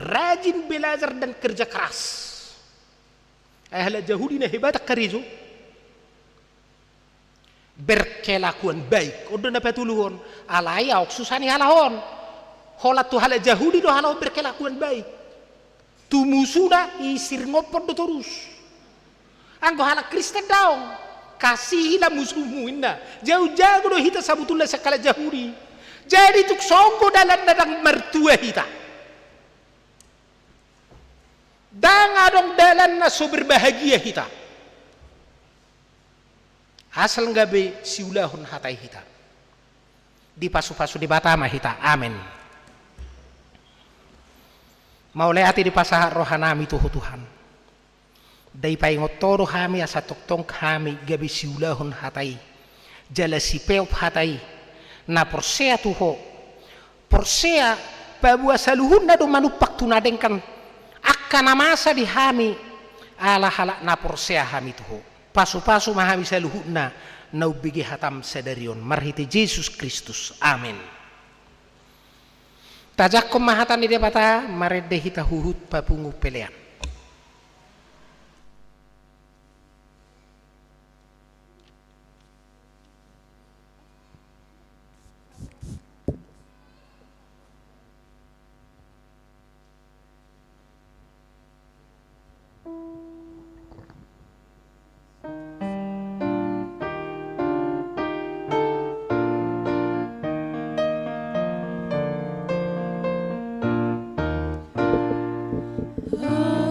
D: rajin belajar dan kerja keras hala Yahudi na hebat karizo berkelakuan baik udah dapat tuluhon alaya susani halahon hola tu hala Yahudi do halau berkelakuan baik tu musuda isir ngopon do terus anggo hala Kristen daong kasihilah musuhmu inna jauh-jauh do hita sabutullah sekala Yahudi jadi tuk songgo dalam dadang mertua hita dang adong dalan na so berbahagia hita asal ngabe siulahun hatai hita di pasu-pasu di batama hita amin mau leati di pasahar rohanami Tuhan dai paingot toro kami asa toktong kami gabe siulahun hatai jala sipeo hatai na porsea tuho porsea babua saluhun na do manupak tunadengkan akan masa di hami ala halak na porsea hami tuho pasu-pasu mahami saluhuna nau bigi hatam sedarion marhiti Yesus Kristus. Amin. Tajak mahatan di debata marede hita huhut papungu pelean.
E: Oh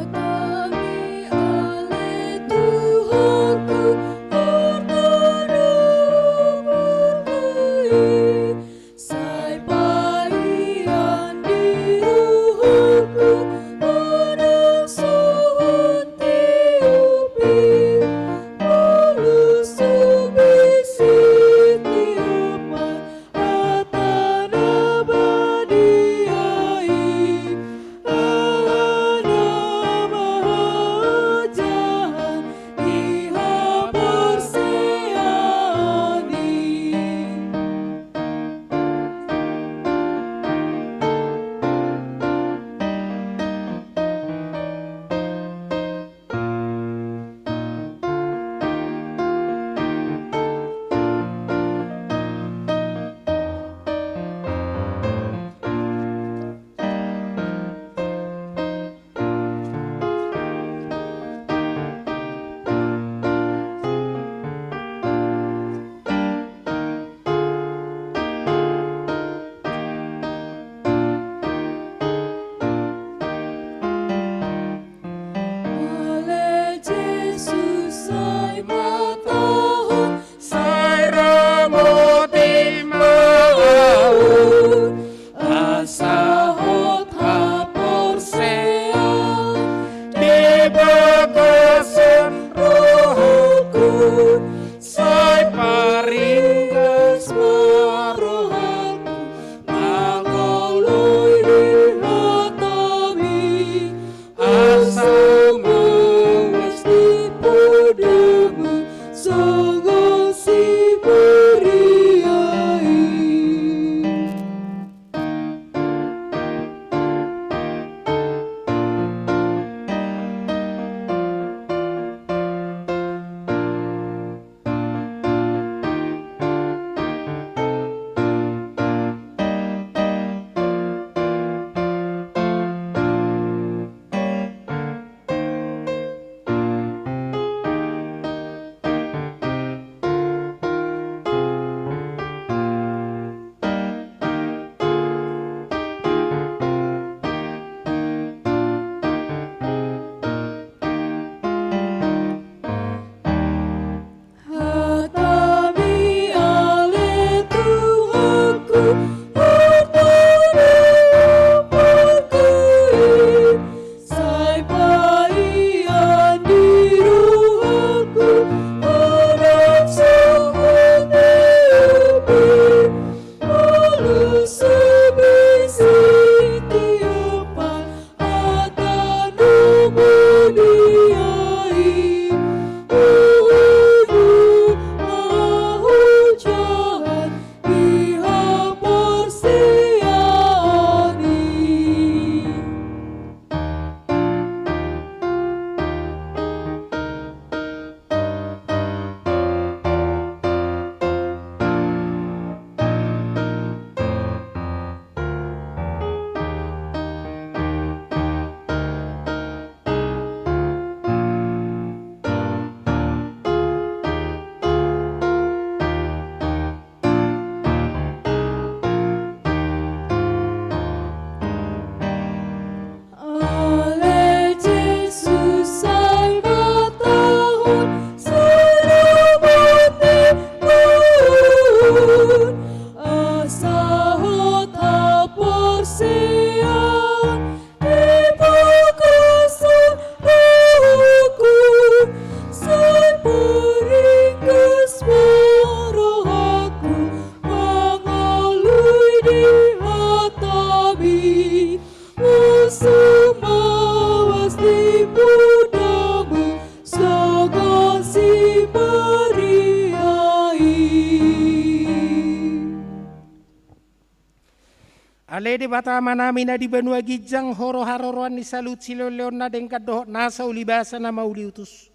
D: Lede bata manami na di benua gijang horo haroroan ni salut siloleon na dengkat dohot nasa ulibasa na mauliutus.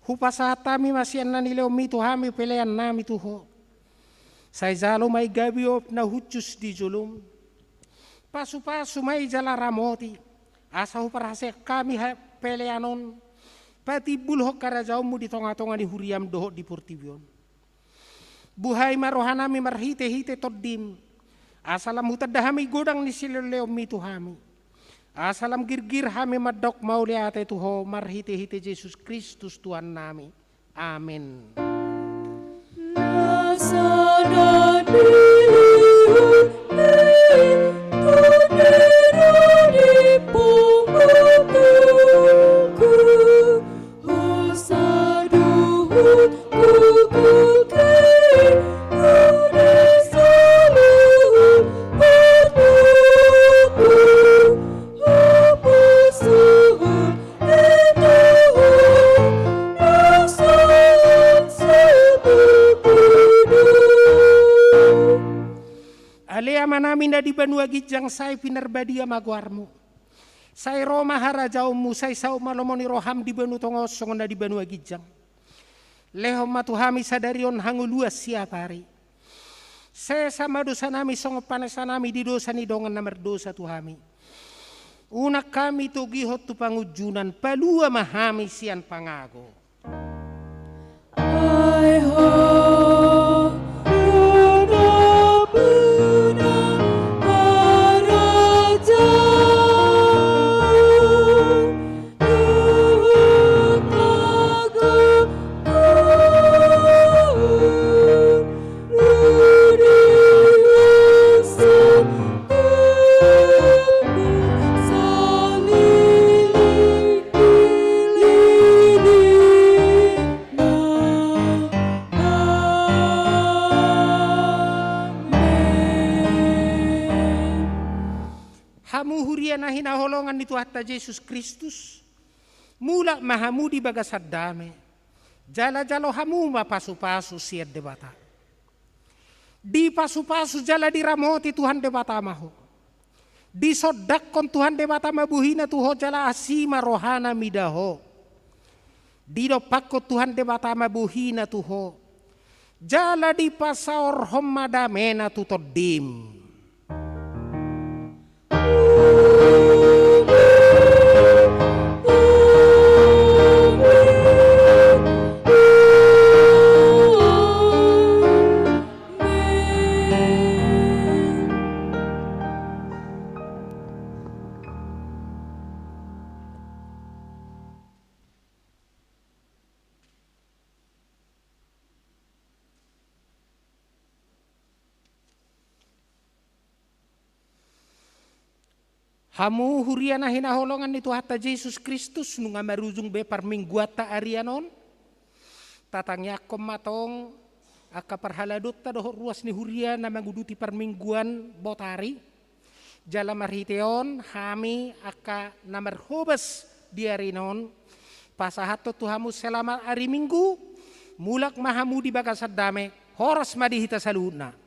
D: Hupasatami masian na nileo mitu hami pelean nami tuho. Say zalo may gabiop na hucus di julum. Pasu-pasu may jala ramoti. Asa huparase kami peleanon. Pati bulhok karajaummu di tonga-tonga di huriam dohot di purtibion. Buhay marohanami marhite-hite toddim. Asalam hutadahami godang ni siloleo mitu hami. Asalam girgir hami madok mauliate tuho marhite-hite Yesus Kristus Tuhan nami. Amin. Namin na di banua gijang say pinarbadia magwarmo. Say Roma harajaumu say sao malomoni roham di banu tongosong na di banua gijang. Lehom matuhami sadarion hanguluas siapari. Saya sama dosa nami songo panasa nami di dosa ni dongan na merdosa tuhami. Unak kami tu gihot tu pangujunan palua mahami sian pangago.
E: I hope
D: na hinaholongan ni Tuhan Yesus Kristus. Mula mahamudi bagasad dame. Jala-jalo hamu mapasu-pasu siad debata. Di pasu-pasu jala diramoti Tuhan debata maho. Di sodak kon Tuhan debata mabuhina tuho jala asima rohana midaho. Di dopakko Tuhan debata mabuhina tuho. Jala di pasaor homadamena tutodim. Hamu huriana hinaholongan ni Tuhan Yesus Kristus nunga marujung be parmingguata arianon. Tatangnya kom matong aka parhaladot ta doho ruas ni huriana maguduti parmingguan botari. Jala marhiteon hami aka namarhobes diarinon. Pasahato tuhamu selama hari minggu mulak mahamu di bagasad dame horas madihita saluna.